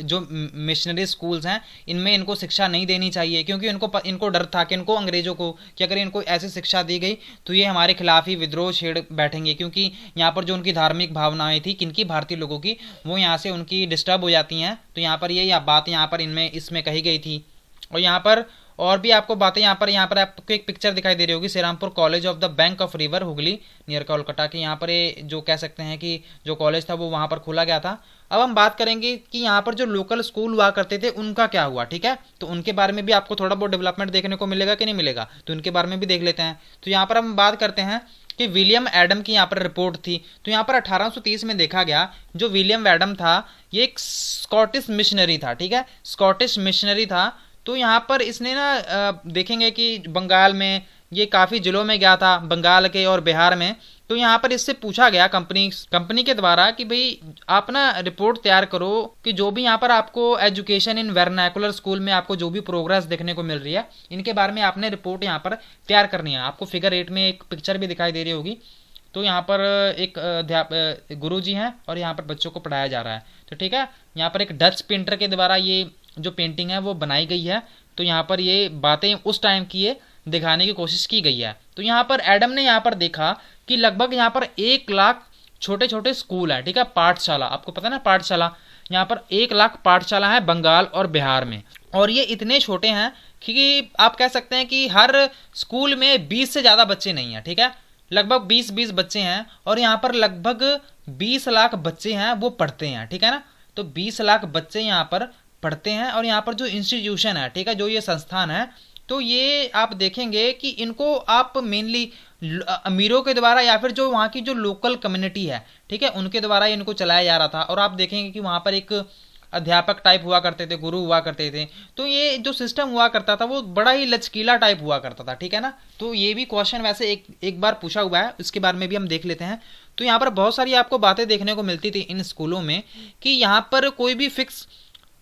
जो मिशनरी स्कूल्स हैं इनमें इनको शिक्षा नहीं देनी चाहिए, क्योंकि इनको डर था कि इनको अंग्रेज़ों को कि अगर इनको ऐसी शिक्षा दी गई तो ये हमारे खिलाफ ही विद्रोह छेड़ बैठेंगे, क्योंकि यहाँ पर जो उनकी धार्मिक भावनाएं थी किनकी, भारतीय लोगों की, वो यहाँ से उनकी डिस्टर्ब हो जाती हैं। तो यहाँ पर ये बात यहाँ पर इसमें कही गई थी। और यहाँ पर और भी आपको बातें यहाँ पर आपको एक पिक्चर दिखाई दे रही होगी, Shrirampur college of the bank of river Hooghly near Kolkata के, यहाँ पर ये जो कह सकते हैं कि जो कॉलेज था वो वहाँ पर खोला गया था। अब हम बात करेंगे कि यहाँ पर जो लोकल स्कूल हुआ करते थे उनका क्या हुआ, ठीक है, तो उनके बारे में भी आपको थोड़ा बहुत डेवलपमेंट देखने को मिलेगा कि नहीं मिलेगा, तो उनके बारे में भी देख लेते हैं। तो यहाँ पर हम बात करते हैं कि विलियम एडम की यहाँ पर रिपोर्ट थी। तो यहाँ पर 1830 में देखा गया, जो विलियम एडम था ये एक स्कॉटिश मिशनरी था, ठीक है, स्कॉटिश मिशनरी था। तो यहाँ पर इसने ना देखेंगे कि बंगाल में ये काफ़ी जिलों में गया था, बंगाल के और बिहार में। तो यहाँ पर इससे पूछा गया कंपनी के द्वारा कि भाई आप ना रिपोर्ट तैयार करो कि जो भी यहाँ पर आपको एजुकेशन इन वर्नाकुलर स्कूल में आपको जो भी प्रोग्रेस देखने को मिल रही है इनके बारे में आपने रिपोर्ट यहाँ पर तैयार करनी है। आपको फिगर 8 में एक पिक्चर भी दिखाई दे रही होगी। तो यहाँ पर एक गुरुजी हैं और यहाँ पर बच्चों को पढ़ाया जा रहा है। तो ठीक है, यहाँ पर एक डच पेंटर के द्वारा ये जो पेंटिंग है वो बनाई गई है। तो यहाँ पर ये बातें उस टाइम की ये दिखाने की कोशिश की गई है। तो यहाँ पर एडम ने यहाँ पर देखा कि लगभग यहाँ पर 1 लाख छोटे छोटे स्कूल हैं, ठीक है, पाठशाला, आपको पता है ना पाठशाला, यहाँ पर 1 लाख पाठशाला है बंगाल और बिहार में। और ये इतने छोटे हैं कि आप कह सकते हैं कि हर स्कूल में 20 से ज़्यादा बच्चे नहीं हैं, ठीक है, लगभग 20 बच्चे हैं। और यहाँ पर लगभग 20 लाख बच्चे हैं वो पढ़ते हैं, ठीक है ना। तो 20 लाख बच्चे यहाँ पर पढ़ते हैं। और यहाँ पर जो इंस्टीट्यूशन है, ठीक है, जो ये संस्थान है, तो ये आप देखेंगे कि इनको आप मेनली अमीरों के द्वारा या फिर जो वहाँ की जो लोकल कम्युनिटी है, ठीक है, उनके द्वारा इनको चलाया जा रहा था। और आप देखेंगे कि वहाँ पर एक अध्यापक टाइप हुआ करते थे, गुरु हुआ करते थे। तो ये जो सिस्टम हुआ करता था वो बड़ा ही लचकीला टाइप हुआ करता था, ठीक है ना। तो ये भी क्वेश्चन वैसे एक बार पूछा हुआ है, उसके बारे में भी हम देख लेते हैं। तो यहाँ पर बहुत सारी आपको बातें देखने को मिलती थी इन स्कूलों में कि यहाँ पर कोई भी फिक्स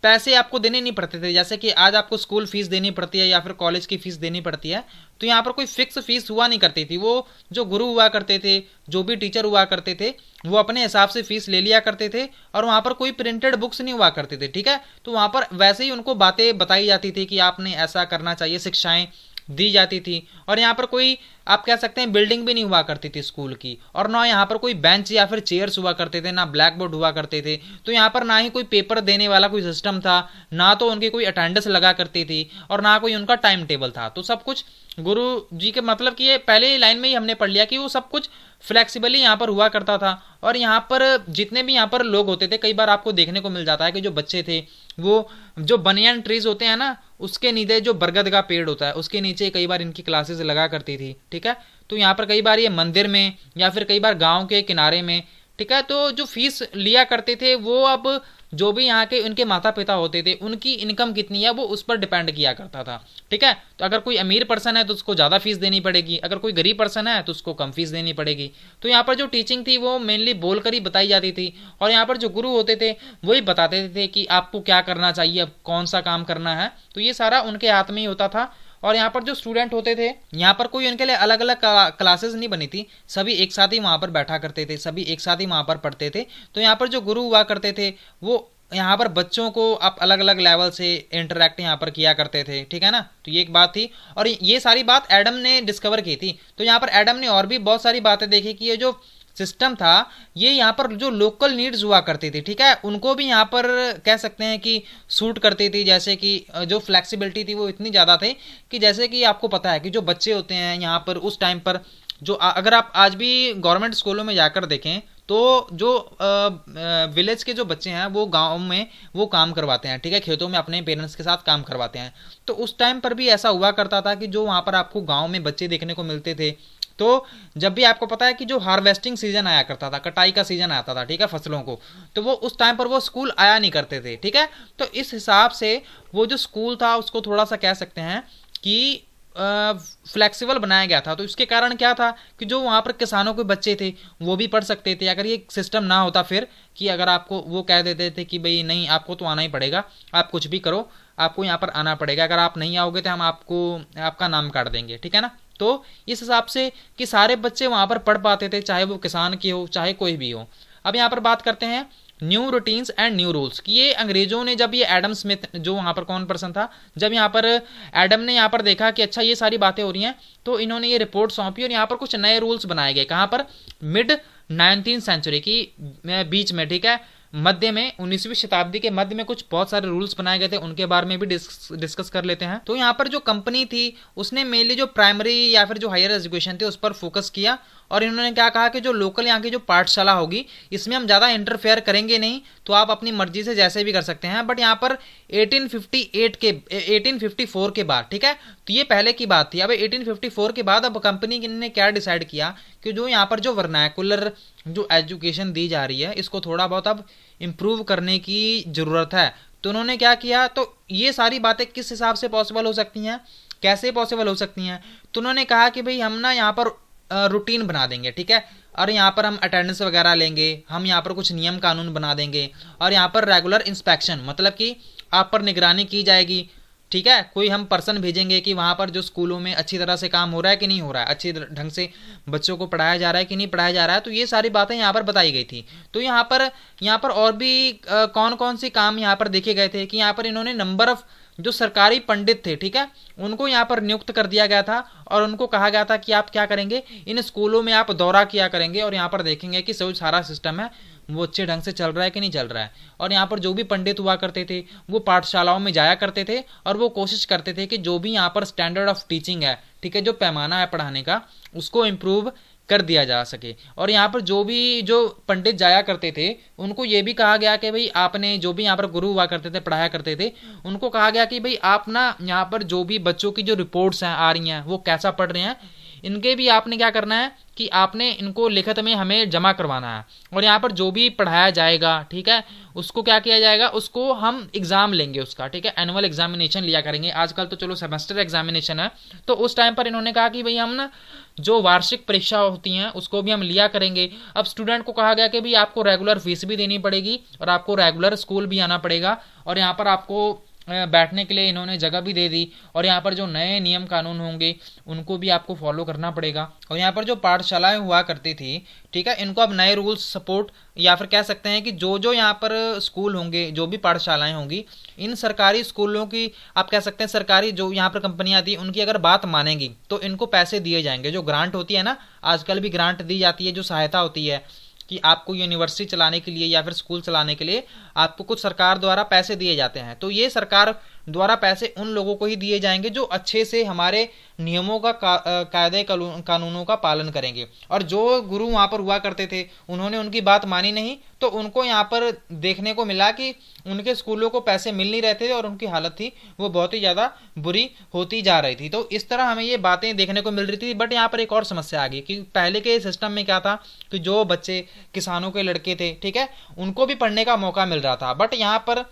पैसे आपको देने नहीं पड़ते थे। जैसे कि आज आपको स्कूल फीस देनी पड़ती है या फिर कॉलेज की फीस देनी पड़ती है, तो यहाँ पर कोई फिक्स फीस हुआ नहीं करती थी। वो जो गुरु हुआ करते थे, जो भी टीचर हुआ करते थे, वो अपने हिसाब से फीस ले लिया करते थे। और वहाँ पर कोई प्रिंटेड बुक्स नहीं हुआ करते थे, ठीक है। तो वहाँ पर वैसे ही उनको बातें बताई जाती थी कि आपने ऐसा करना चाहिए, शिक्षाएं दी जाती थी। और यहाँ पर कोई आप कह सकते हैं बिल्डिंग भी नहीं हुआ करती थी स्कूल की, और ना यहाँ पर कोई बेंच या फिर चेयर्स हुआ करते थे, ना ब्लैक बोर्ड हुआ करते थे। तो यहाँ पर ना ही कोई पेपर देने वाला कोई सिस्टम था, ना तो उनकी कोई अटेंडेंस लगा करती थी, और ना कोई उनका टाइम टेबल था। तो सब कुछ गुरु जी के मतलब कि ये पहले ही लाइन में ही हमने पढ़ लिया कि वो सब कुछ फ्लेक्सिबली यहाँ पर हुआ करता था। और यहाँ पर जितने भी यहाँ पर लोग होते थे, कई बार आपको देखने को मिल जाता है कि जो बच्चे थे वो जो बनियान ट्रीज होते हैं ना, उसके नीचे जो बरगद का पेड़ होता है उसके नीचे कई बार इनकी क्लासेस लगा करती थी, ठीक है। तो यहाँ पर कई बार ये मंदिर में या फिर कई बार गांव के किनारे में, ठीक है। तो जो फीस लिया करते थे वो अब जो भी यहाँ के उनके माता पिता होते थे उनकी इनकम कितनी है वो उस पर डिपेंड किया करता था, ठीक है। तो अगर कोई अमीर पर्सन है तो उसको ज़्यादा फीस देनी पड़ेगी, अगर कोई गरीब पर्सन है तो उसको कम फीस देनी पड़ेगी। तो यहाँ पर जो टीचिंग थी वो मेनली बोलकर ही बताई जाती थी, और यहाँ पर जो गुरु होते थे वही बताते थे कि आपको क्या करना चाहिए, कौन सा काम करना है। तो ये सारा उनके हाथ में ही होता था। और यहाँ पर जो स्टूडेंट होते थे, यहाँ पर कोई उनके लिए अलग अलग क्लासेस नहीं बनी थी, सभी एक साथ ही वहाँ पर बैठा करते थे, सभी एक साथ ही वहाँ पर पढ़ते थे। तो यहाँ पर जो गुरु हुआ करते थे वो यहाँ पर बच्चों को आप अलग अलग लेवल से इंटरेक्ट यहाँ पर किया करते थे, ठीक है ना। तो ये एक बात थी, और ये सारी बात एडम ने डिस्कवर की थी। तो यहाँ पर एडम ने और भी बहुत सारी बातें देखी कि ये जो सिस्टम था ये यहाँ पर जो लोकल नीड्स हुआ करती थी, ठीक है, उनको भी यहाँ पर कह सकते हैं कि सूट करती थी। जैसे कि जो फ्लेक्सिबिलिटी थी वो इतनी ज़्यादा थी कि जैसे कि आपको पता है कि जो बच्चे होते हैं यहाँ पर उस टाइम पर जो अगर आप आज भी गवर्नमेंट स्कूलों में जाकर देखें तो जो विलेज के जो बच्चे हैं वो गांव में वो काम करवाते हैं, ठीक है, खेतों में अपने पेरेंट्स के साथ काम करवाते हैं। तो उस टाइम पर भी ऐसा हुआ करता था कि जो वहाँ पर आपको गांव में बच्चे देखने को मिलते थे, तो जब भी आपको पता है कि जो हार्वेस्टिंग सीजन आया करता था, कटाई का सीजन आता था, ठीक है, फसलों को, तो वो उस टाइम पर वो स्कूल आया नहीं करते थे, ठीक है। तो इस हिसाब से वो जो स्कूल था उसको थोड़ा सा कह सकते हैं कि फ्लेक्सिबल बनाया गया था। तो इसके कारण क्या था कि जो वहाँ पर किसानों के बच्चे थे वो भी पढ़ सकते थे। अगर ये सिस्टम ना होता फिर कि अगर आपको वो कह देते थे कि भाई नहीं आपको तो आना ही पड़ेगा, आप कुछ भी करो, आपको यहाँ पर आना पड़ेगा, अगर आप नहीं आओगे तो हम आपका नाम काट देंगे, ठीक है ना। तो इस हिसाब से कि सारे बच्चे वहाँ पर पढ़ पाते थे, चाहे वो किसान के हो चाहे कोई भी हो। अब यहाँ पर बात करते हैं new routines and new rules कि ये अंग्रेजों ने जब ये एडम स्मिथ जो वहाँ पर कौन पर्सन था, जब यहाँ पर एडम ने यहाँ पर देखा कि अच्छा ये सारी बातें हो रही हैं, तो इन्होंने ये रिपोर्ट सौंपी और यहाँ पर कुछ नए रूल्स बनाए गए। कहाँ पर? मिड 19th सेंचुरी की बीच में, ठीक है, मध्य में 19वीं शताब्दी के मध्य में कुछ बहुत सारे रूल्स बनाए गए थे, उनके बारे में भी डिस्कस कर लेते हैं। तो यहाँ पर जो कंपनी थी उसने मेनली जो प्राइमरी या फिर जो हायर एजुकेशन थे उस पर फोकस किया, और इन्होंने क्या कहा कि जो लोकल यहाँ की जो पाठशाला होगी इसमें हम ज़्यादा इंटरफेयर करेंगे नहीं, तो आप अपनी मर्जी से जैसे भी कर सकते हैं। बट यहाँ पर 1854 के बाद, ठीक है, तो ये पहले की बात थी। अब 1854 के बाद अब कंपनी ने क्या डिसाइड किया कि जो यहाँ पर जो वर्नाकुलर जो एजुकेशन दी जा रही है इसको थोड़ा बहुत अब इम्प्रूव करने की ज़रूरत है। तो उन्होंने क्या किया, तो ये सारी बातें किस हिसाब से पॉसिबल हो सकती हैं, कैसे पॉसिबल हो सकती हैं, तो उन्होंने कहा कि भाई हम ना यहाँ पर रूटीन बना देंगे, ठीक है, और यहाँ पर हम अटेंडेंस वगैरह लेंगे, हम यहाँ पर कुछ नियम कानून बना देंगे, और यहाँ पर रेगुलर इंस्पेक्शन मतलब कि आप पर निगरानी की जाएगी, ठीक है, कोई हम पर्सन भेजेंगे कि वहाँ पर जो स्कूलों में अच्छी तरह से काम हो रहा है कि नहीं हो रहा है, अच्छी ढंग से बच्चों को पढ़ाया जा रहा है कि नहीं पढ़ाया जा रहा है। तो ये सारी बातें यहाँ पर बताई गई थी। तो यहाँ पर और भी कौन कौन से काम यहाँ पर देखे गए थे कि यहाँ पर इन्होंने नंबर ऑफ जो सरकारी पंडित थे, ठीक है, उनको यहाँ पर नियुक्त कर दिया गया था, और उनको कहा गया था कि आप क्या करेंगे, इन स्कूलों में आप दौरा किया करेंगे और यहाँ पर देखेंगे कि जो सारा सिस्टम है वो अच्छे ढंग से चल रहा है कि नहीं चल रहा है। और यहाँ पर जो भी पंडित हुआ करते थे वो पाठशालाओं में जाया करते थे और वो कोशिश करते थे कि जो भी यहाँ पर स्टैंडर्ड ऑफ टीचिंग है, ठीक है, जो पैमाना है पढ़ाने का उसको इम्प्रूव कर दिया जा सके। और यहाँ पर जो पंडित जाया करते थे उनको ये भी कहा गया कि भाई आपने जो भी यहाँ पर गुरु हुआ करते थे, पढ़ाया करते थे, उनको कहा गया कि भाई आप ना यहाँ पर जो भी बच्चों की जो रिपोर्ट्स हैं आ रही हैं वो कैसा पढ़ रहे हैं, इनके भी आपने क्या करना है कि आपने इनको लिखित में हमें जमा करवाना है। और यहाँ पर जो भी पढ़ाया जाएगा, ठीक है, उसको क्या किया जाएगा, उसको हम एग्जाम लेंगे उसका, ठीक है, एनुअल एग्जामिनेशन लिया करेंगे। आजकल तो चलो सेमेस्टर एग्जामिनेशन है, तो उस टाइम पर इन्होंने कहा कि भाई हम ना जो वार्षिक परीक्षा होती हैं उसको भी हम लिया करेंगे। अब स्टूडेंट को कहा गया कि भाई आपको रेगुलर फीस भी देनी पड़ेगी और आपको रेगुलर स्कूल भी आना पड़ेगा, और यहाँ पर आपको बैठने के लिए इन्होंने जगह भी दे दी, और यहाँ पर जो नए नियम कानून होंगे उनको भी आपको फॉलो करना पड़ेगा। और यहाँ पर जो पाठशालाएं हुआ करती थी, ठीक है, इनको अब नए रूल्स सपोर्ट, या फिर कह सकते हैं कि जो यहाँ पर स्कूल होंगे, जो भी पाठशालाएं होंगी, इन सरकारी स्कूलों की आप कह सकते हैं सरकारी जो यहाँ पर कंपनियां थी उनकी अगर बात मानेंगी तो इनको पैसे दिए जाएंगे। जो ग्रांट होती है ना, आजकल भी ग्रांट दी जाती है, जो सहायता होती है कि आपको यूनिवर्सिटी चलाने के लिए या फिर स्कूल चलाने के लिए आपको कुछ सरकार द्वारा पैसे दिए जाते हैं, तो ये सरकार द्वारा पैसे उन लोगों को ही दिए जाएंगे जो अच्छे से हमारे नियमों का कायदे कानूनों का पालन करेंगे। और जो गुरु वहाँ पर हुआ करते थे उन्होंने उनकी बात मानी नहीं, तो उनको यहाँ पर देखने को मिला कि उनके स्कूलों को पैसे मिल नहीं रहे थे और उनकी हालत थी वो बहुत ही ज़्यादा बुरी होती जा रही थी। तो इस तरह हमें ये बातें देखने को मिल रही थी। बट यहाँ पर एक और समस्या आ गई कि पहले के सिस्टम में क्या था कि जो बच्चे किसानों के लड़के थे, ठीक है, उनको भी पढ़ने का मौका मिल रहा था। बट यहाँ पर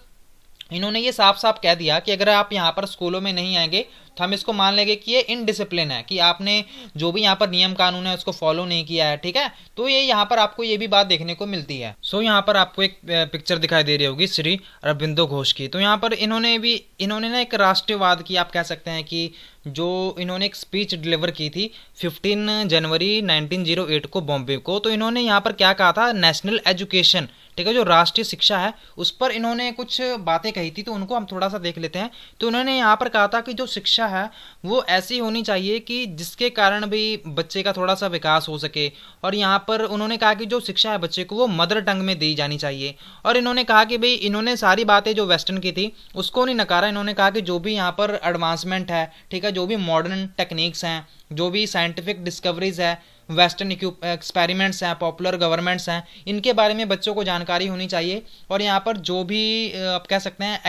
इन्होंने ये साफ साफ कह दिया कि अगर आप यहाँ पर स्कूलों में नहीं आएंगे तो हम इसको मान लेंगे कि ये इनडिसिप्लिन है, कि आपने जो भी यहाँ पर नियम कानून है उसको फॉलो नहीं किया है, ठीक है। तो ये यहाँ पर आपको ये भी बात देखने को मिलती है। सो यहाँ पर आपको एक पिक्चर दिखाई दे रही होगी श्री अरबिंदो घोष की। तो यहाँ पर इन्होंने ना एक राष्ट्रवाद की आप कह सकते हैं कि जो इन्होंने एक स्पीच डिलीवर की थी 15 जनवरी 1908 को बॉम्बे को। तो इन्होंने यहाँ पर क्या कहा था, नेशनल एजुकेशन, ठीक है, जो राष्ट्रीय शिक्षा है उस पर इन्होंने कुछ बातें कही थी, तो उनको हम थोड़ा सा देख लेते हैं। तो उन्होंने यहाँ पर कहा था कि जो शिक्षा है वो ऐसी होनी चाहिए कि जिसके कारण भी बच्चे का थोड़ा सा विकास हो सके। और यहाँ पर उन्होंने कहा कि जो शिक्षा है बच्चे को वो मदर टंग में दी जानी चाहिए। और इन्होंने कहा कि भाई इन्होंने सारी बातें जो वेस्टर्न की थी उसको नहीं नकारा, इन्होंने कहा कि जो भी यहाँ पर एडवांसमेंट है, ठीक है, जो भी मॉडर्न टेक्निक्स हैं, जो भी साइंटिफिक डिस्कवरीज है, वेस्टर्न एक्सपेरिमेंट्स हैं, पॉपुलर गवर्नमेंट्स हैं, इनके बारे में बच्चों को जानकारी होनी चाहिए। और यहाँ पर जो भी आप कह सकते हैं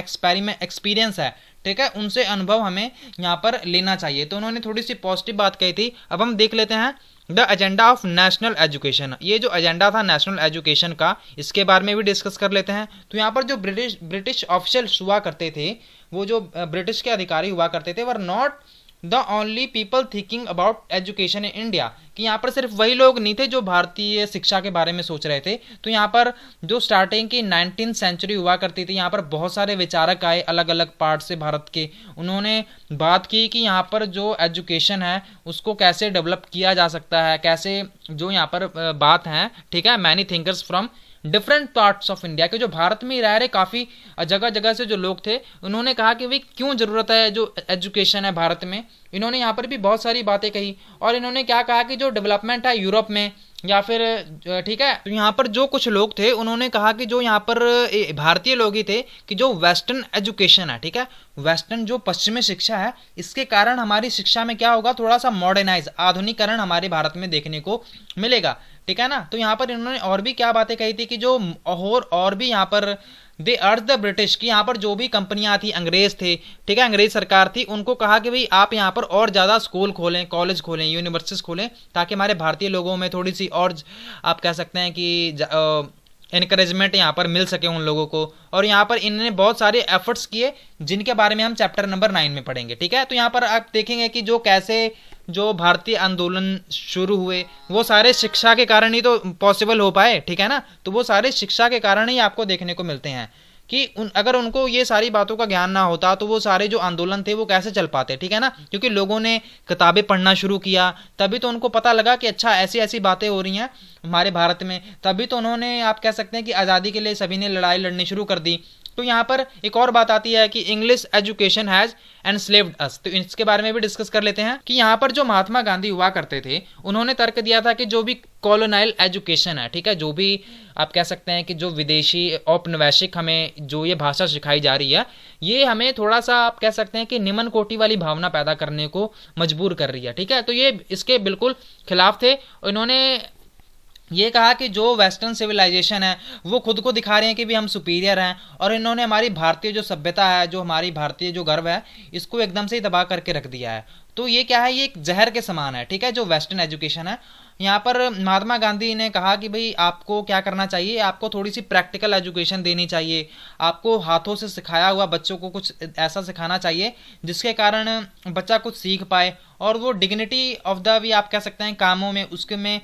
एक्सपीरियंस है, ठीक है, उनसे अनुभव हमें यहाँ पर लेना चाहिए। तो उन्होंने थोड़ी सी पॉजिटिव बात कही थी। अब हम देख लेते हैं the agenda of national education. ये जो एजेंडा था नेशनल एजुकेशन का, इसके बारे में भी डिस्कस कर लेते हैं। तो यहाँ पर जो ब्रिटिश ऑफिशियल्स हुआ करते थे, वो जो ब्रिटिश के अधिकारी हुआ करते थे, were not the only people thinking about education in India, कि यहाँ पर सिर्फ वही लोग नहीं थे जो भारतीय शिक्षा के बारे में सोच रहे थे। तो यहाँ पर जो स्टार्टिंग की 19th सेंचुरी हुआ करती थी, यहाँ पर बहुत सारे विचारक आए अलग अलग पार्ट से भारत के। उन्होंने बात की कि यहाँ पर जो एजुकेशन है उसको कैसे डेवलप किया जा सकता है, कैसे जो यहाँ पर बात है, ठीक है, many thinkers from different parts of India, के जो भारत में रह रहे काफ़ी जगह जगह से जो लोग थे, उन्होंने कहा कि भाई क्यों ज़रूरत है जो एजुकेशन है भारत में। इन्होंने यहाँ पर भी बहुत सारी बातें कही। और इन्होंने क्या कहा कि जो डेवलपमेंट है यूरोप में या फिर, ठीक है, तो यहाँ पर जो कुछ लोग थे उन्होंने कहा कि जो यहाँ पर भारतीय लोग ही थे कि जो वेस्टर्न एजुकेशन है, ठीक है, वेस्टर्न जो पश्चिमी शिक्षा है, इसके कारण हमारी शिक्षा में क्या होगा, थोड़ा सा मॉडर्नाइज, आधुनिकरण हमारे भारत में देखने को मिलेगा, ठीक है ना। तो यहाँ पर इन्होंने और भी क्या बातें कही थी कि जो और भी यहाँ पर दे अर्ज द ब्रिटिश, की यहाँ पर जो भी कंपनियां थी, अंग्रेज थे, ठीक है, अंग्रेज सरकार थी, उनको कहा कि भाई आप यहाँ पर और ज़्यादा स्कूल खोलें, कॉलेज खोलें, यूनिवर्सिटीज़ खोलें, ताकि हमारे भारतीय लोगों में थोड़ी सी और आप कह सकते हैं कि इनकरेजमेंट यहाँ पर मिल सके उन लोगों को। और यहाँ पर इन्होंने बहुत सारे एफर्ट्स किए जिनके बारे में हम चैप्टर नंबर 9 में पढ़ेंगे, ठीक है। तो यहाँ पर आप देखेंगे कि जो कैसे जो भारतीय आंदोलन शुरू हुए वो सारे शिक्षा के कारण ही तो पॉसिबल हो पाए, ठीक है ना। तो वो सारे शिक्षा के कारण ही आपको देखने को मिलते हैं कि अगर उनको ये सारी बातों का ज्ञान ना होता तो वो सारे जो आंदोलन थे वो कैसे चल पाते, ठीक है ना। क्योंकि लोगों ने किताबें पढ़ना शुरू किया, तभी तो उनको पता लगा कि अच्छा ऐसी ऐसी बातें हो रही हैं हमारे भारत में। तभी तो उन्होंने आप कह सकते हैं कि आज़ादी के लिए सभी ने लड़ाई लड़नी शुरू कर दी। तो यहाँ पर एक और बात आती है कि इंग्लिश एजुकेशन हैज एनस्लेव्ड अस, तो इसके बारे में भी डिस्कस कर लेते हैं कि यहाँ पर जो महात्मा गांधी हुआ करते थे उन्होंने तर्क दिया था कि जो भी कॉलोनाइल एजुकेशन है, ठीक है, जो भी आप कह सकते हैं कि जो विदेशी औपनिवेशिक हमें जो ये भाषा सिखाई जा रही है, ये हमें थोड़ा सा आप कह सकते हैं कि निम्न कोटि वाली भावना पैदा करने को मजबूर कर रही है, ठीक है। तो ये इसके बिल्कुल खिलाफ थे। इन्होंने ये कहा कि जो वेस्टर्न सिविलाइजेशन है वो खुद को दिखा रहे हैं कि भी हम सुपीरियर हैं, और इन्होंने हमारी भारतीय जो सभ्यता है, जो हमारी भारतीय जो गर्व है, इसको एकदम से ही दबा करके रख दिया है। तो ये क्या है, ये एक जहर के समान है, ठीक है, जो वेस्टर्न एजुकेशन है। यहाँ पर महात्मा गांधी ने कहा कि भाई आपको क्या करना चाहिए, आपको थोड़ी सी प्रैक्टिकल एजुकेशन देनी चाहिए, आपको हाथों से सिखाया हुआ बच्चों को कुछ ऐसा सिखाना चाहिए जिसके कारण बच्चा कुछ सीख पाए, और वो डिग्निटी ऑफ द भी आप कह सकते हैं कामों में उसके में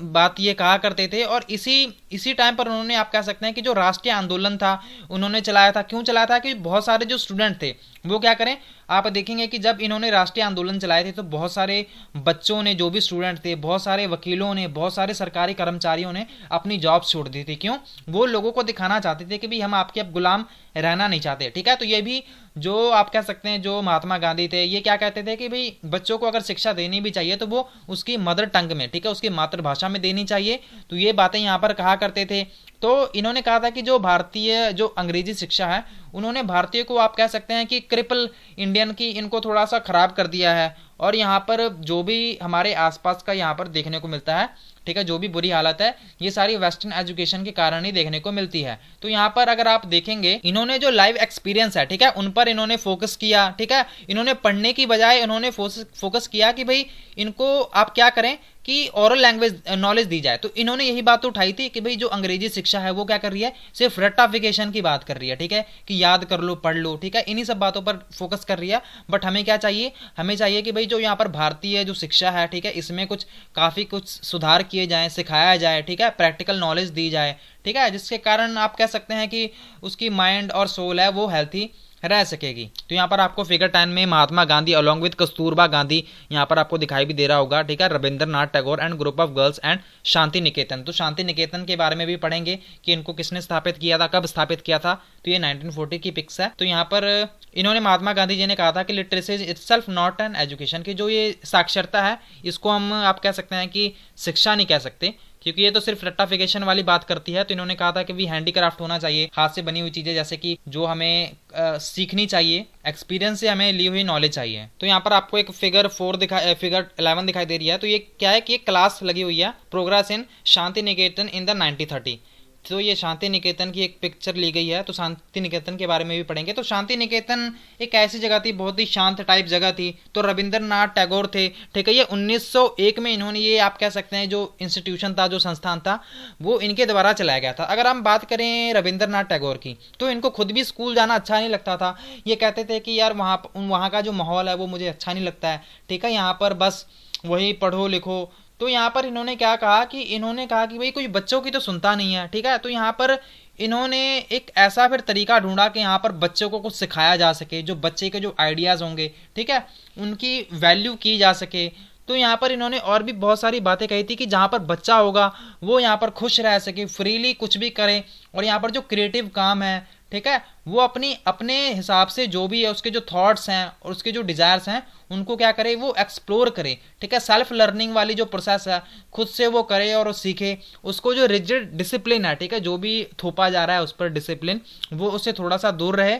बात ये कहा करते थे। और इसी टाइम पर उन्होंने आप कह सकते हैं कि जो राष्ट्रीय आंदोलन था उन्होंने चलाया था। क्यों चलाया था कि बहुत सारे जो स्टूडेंट थे वो क्या करें, आप देखेंगे कि जब इन्होंने राष्ट्रीय आंदोलन चलाए थे तो बहुत सारे बच्चों ने, जो भी स्टूडेंट थे, बहुत सारे वकीलों ने, बहुत सारे सरकारी कर्मचारियों ने अपनी जॉब छोड़ दी थी। क्यों? वो लोगों को दिखाना चाहते थे कि भाई हम आपके अब गुलाम रहना नहीं चाहते, ठीक है। तो ये भी जो आप कह सकते हैं जो महात्मा गांधी थे ये क्या कहते थे कि भाई बच्चों को अगर शिक्षा देनी भी चाहिए तो वो उसकी मदर टंग में, ठीक है, उसकी मातृभाषा में देनी चाहिए। तो ये बातें यहाँ पर कहा करते थे। तो इन्होंने कहा था कि जो भारतीय जो अंग्रेजी शिक्षा है उन्होंने भारतीय को आप कह सकते हैं कि क्रिपल इंडियन की इनको थोड़ा सा खराब कर दिया है। और यहाँ पर जो भी हमारे आसपास का यहाँ पर देखने को मिलता है, ठीक है, जो भी बुरी हालत है ये सारी वेस्टर्न एजुकेशन के कारण ही देखने को मिलती है। तो यहाँ पर अगर आप देखेंगे इन्होंने जो लाइव एक्सपीरियंस है, ठीक है, उन पर इन्होंने फोकस किया, ठीक है। इन्होंने पढ़ने की बजाय इन्होंने फोकस किया कि भाई इनको आप क्या करें कि ओरल लैंग्वेज नॉलेज दी जाए। तो इन्होंने यही बात उठाई थी कि भाई जो अंग्रेजी शिक्षा है वो क्या कर रही है, सिर्फ रट्टाफिकेशन की बात कर रही है, ठीक है, कि याद कर लो, पढ़ लो, ठीक है, इन्हीं सब बातों पर फोकस कर रही है। बट हमें क्या चाहिए, हमें चाहिए कि भाई जो यहाँ पर भारतीय जो शिक्षा है, ठीक है, इसमें काफ़ी कुछ सुधार किए जाएं, सिखाया जाए, ठीक है, प्रैक्टिकल नॉलेज दी जाए, ठीक है, जिसके कारण आप कह सकते हैं कि उसकी माइंड और सोल है वो हेल्थी रह सकेगी। तो यहाँ पर आपको फिगर 10 में महात्मा गांधी अलॉन्ग विद कस्तूरबा गांधी यहाँ पर आपको दिखाई भी दे रहा होगा, ठीक है, Rabindranath Tagore and group of girls and Shanti Niketan. तो शांति निकेतन के बारे में भी पढ़ेंगे कि इनको किसने स्थापित किया था, कब स्थापित किया था। तो ये 1940 की पिक्स है। तो यहाँ पर इन्होंने महात्मा गांधी जी ने कहा था कि literacy is itself not an education, की जो ये साक्षरता है इसको हम आप कह सकते हैं कि शिक्षा नहीं कह सकते, क्योंकि ये तो सिर्फ रट्टाफिकेशन वाली बात करती है। तो इन्होंने कहा था कि भी हैंडीक्राफ्ट होना चाहिए, हाथ से बनी हुई चीजें जैसे कि जो हमें सीखनी चाहिए, एक्सपीरियंस से हमें ली हुई नॉलेज चाहिए। तो यहाँ पर आपको एक फिगर 11 दिखाई दे रही है। तो ये क्या है कि एक क्लास लगी हुई है, progress in Shanti Niketan in the 1930। तो ये शांति निकेतन की एक पिक्चर ली गई है। तो शांति निकेतन के बारे में भी पढ़ेंगे। तो शांति निकेतन एक ऐसी जगह थी, बहुत ही शांत टाइप जगह थी। तो रविंद्रनाथ टैगोर थे, ठीक है, ये 1901 में इन्होंने ये आप कह सकते हैं जो इंस्टीट्यूशन था, जो संस्थान था, वो इनके द्वारा चलाया गया था। अगर हम बात करें रविंद्रनाथ टैगोर की, तो इनको खुद भी स्कूल जाना अच्छा नहीं लगता था। ये कहते थे कि यार वहाँ का जो माहौल है वो मुझे अच्छा नहीं लगता है, ठीक है, यहाँ पर बस वही पढ़ो लिखो। तो यहाँ पर इन्होंने क्या कहा कि इन्होंने कहा कि भाई कोई बच्चों की तो सुनता नहीं है, ठीक है। तो यहाँ पर इन्होंने एक ऐसा फिर तरीका ढूंढा कि यहाँ पर बच्चों को कुछ सिखाया जा सके, जो बच्चे के जो आइडियाज़ होंगे, ठीक है, उनकी वैल्यू की जा सके। तो यहाँ पर इन्होंने और भी बहुत सारी बातें कही थी कि जहाँ पर बच्चा होगा वो यहाँ पर खुश रह सके, फ्रीली कुछ भी करे, और यहाँ पर जो क्रिएटिव काम है, ठीक है, वो अपने हिसाब से जो भी है उसके जो थॉट्स हैं और उसके जो डिज़ायर्स हैं उनको क्या करे, वो एक्सप्लोर करे, ठीक है, सेल्फ लर्निंग वाली जो प्रोसेस है खुद से वो करे और वो सीखे। उसको जो रिजिड डिसिप्लिन है, ठीक है, जो भी थोपा जा रहा है उस पर डिसिप्लिन, वो उससे थोड़ा सा दूर रहे।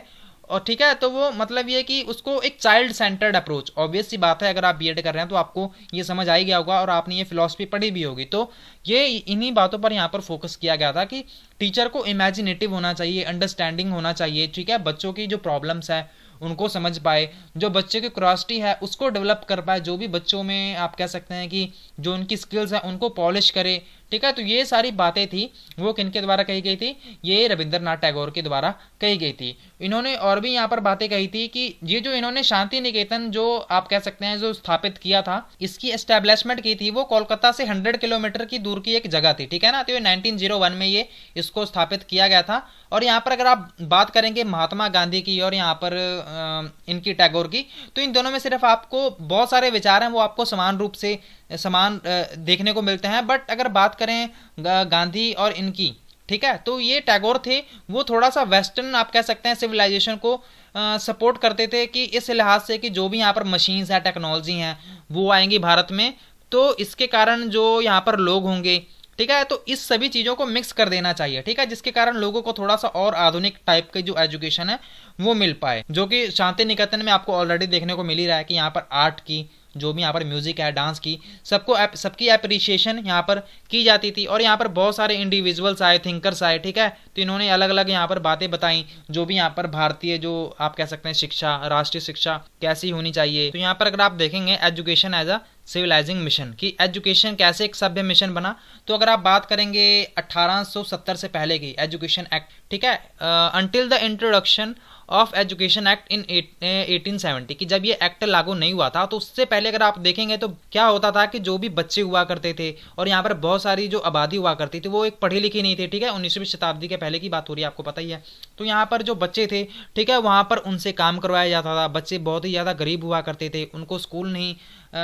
और ठीक है, तो वो मतलब ये कि उसको एक चाइल्ड सेंटर्ड अप्रोच, ऑब्वियस सी बात है, अगर आप बीएड कर रहे हैं तो आपको ये समझ आ ही गया होगा और आपने ये फिलॉसफी पढ़ी भी होगी। तो ये इन्हीं बातों पर यहाँ पर फोकस किया गया था कि टीचर को इमेजिनेटिव होना चाहिए, अंडरस्टैंडिंग होना चाहिए, ठीक है, बच्चों की जो प्रॉब्लम्स है उनको समझ पाए, जो बच्चे की क्यूरियोसिटी है उसको डेवलप कर पाए, जो भी बच्चों में आप कह सकते हैं कि जो उनकी स्किल्स हैं उनको पॉलिश करे, ठीक है। तो ये सारी बातें थी वो किनके द्वारा कही गई थी, ये रविंद्रनाथ टैगोर के द्वारा कही गई थी। इन्होंने और भी यहाँ पर बातें कही थी कि ये जो इन्होंने शांति निकेतन जो आप कह सकते हैं जो स्थापित किया था, इसकी एस्टेब्लिशमेंट की थी वो कोलकाता से 100 किलोमीटर की दूर की एक जगह थी, ठीक है ना। तो ये 1901 में ये इसको स्थापित किया गया था। और यहाँ पर अगर आप बात करेंगे महात्मा गांधी की और यहाँ पर इनकी टैगोर की, तो इन दोनों में सिर्फ आपको बहुत सारे विचार हैं वो आपको समान रूप से समान देखने को मिलते हैं। बट अगर बात करें गांधी और इनकी, ठीक है। तो ये टैगोर थे, वो थोड़ा सा वेस्टर्न आप कह सकते हैं सिविलाइजेशन को सपोर्ट करते थे कि इस लिहाज से कि जो भी यहाँ पर मशीन्स है, टेक्नोलॉजी हैं, वो आएंगी भारत में, तो इसके कारण जो यहाँ पर लोग होंगे, ठीक है, तो इस सभी चीज़ों को मिक्स कर देना चाहिए, ठीक है, जिसके कारण लोगों को थोड़ा सा और आधुनिक टाइप की जो एजुकेशन है वो मिल पाए, जो कि शांति निकेतन में आपको ऑलरेडी देखने को मिल ही रहा है कि यहाँ पर आर्ट की, जो भी यहाँ पर म्यूजिक है, डांस की, सबकी अप्रिसिएशन यहाँ पर की जाती थी। और यहाँ पर बहुत सारे इंडिविजुअल्स आए, थिंकर्स आए, ठीक है, तो इन्होंने अलग अलग यहाँ पर बातें बताई, जो भी यहाँ पर भारतीय जो आप कह सकते हैं शिक्षा, राष्ट्रीय शिक्षा कैसी होनी चाहिए। तो यहाँ पर अगर आप देखेंगे education as a civilising mission, कि एजुकेशन कैसे एक सभ्य मिशन बना, तो अगर आप बात करेंगे 1870 से पहले की एजुकेशन एक्ट, ठीक है, until the introduction of education act in 1870, कि जब ये एक्ट लागू नहीं हुआ था, तो उससे पहले अगर आप देखेंगे तो क्या होता था कि जो भी बच्चे हुआ करते थे और यहाँ पर बहुत सारी जो आबादी हुआ करती थी वो एक पढ़ी लिखी नहीं थी, ठीक है, 19वीं शताब्दी के पहले की बात हो रही है, आपको पता ही है। तो यहाँ पर जो बच्चे थे, ठीक है, वहाँ पर उनसे काम करवाया जाता था, बच्चे बहुत ही ज़्यादा गरीब हुआ करते थे, उनको स्कूल नहीं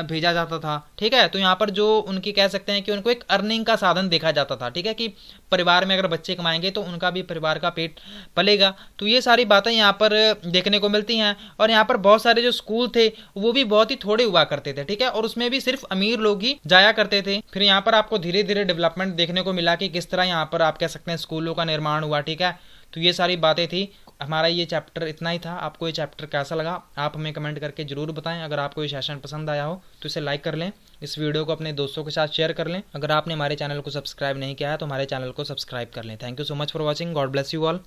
भेजा जाता था, ठीक है, तो यहाँ पर जो उनकी कह सकते हैं कि उनको एक अर्निंग का साधन देखा जाता था, ठीक है, कि परिवार में अगर बच्चे कमाएंगे तो उनका भी परिवार का पेट पलेगा। तो ये सारी बातें यहाँ पर देखने को मिलती हैं। और यहाँ पर बहुत सारे जो स्कूल थे वो भी बहुत ही थोड़े हुआ करते थे, ठीक है, और उसमें भी सिर्फ अमीर लोग ही जाया करते थे। फिर यहाँ पर आपको धीरे धीरे डेवलपमेंट देखने को मिला कि किस तरह यहाँ पर आप कह सकते हैं स्कूलों का निर्माण हुआ, ठीक है। तो ये सारी बातें थी। हमारा ये चैप्टर इतना ही था। आपको ये चैप्टर कैसा लगा आप हमें कमेंट करके ज़रूर बताएं। अगर आपको ये सेशन पसंद आया हो तो इसे लाइक कर लें, इस वीडियो को अपने दोस्तों के साथ शेयर कर लें। अगर आपने हमारे चैनल को सब्सक्राइब नहीं किया है तो हमारे चैनल को सब्सक्राइब कर लें। Thank you so much for watching. God bless you all.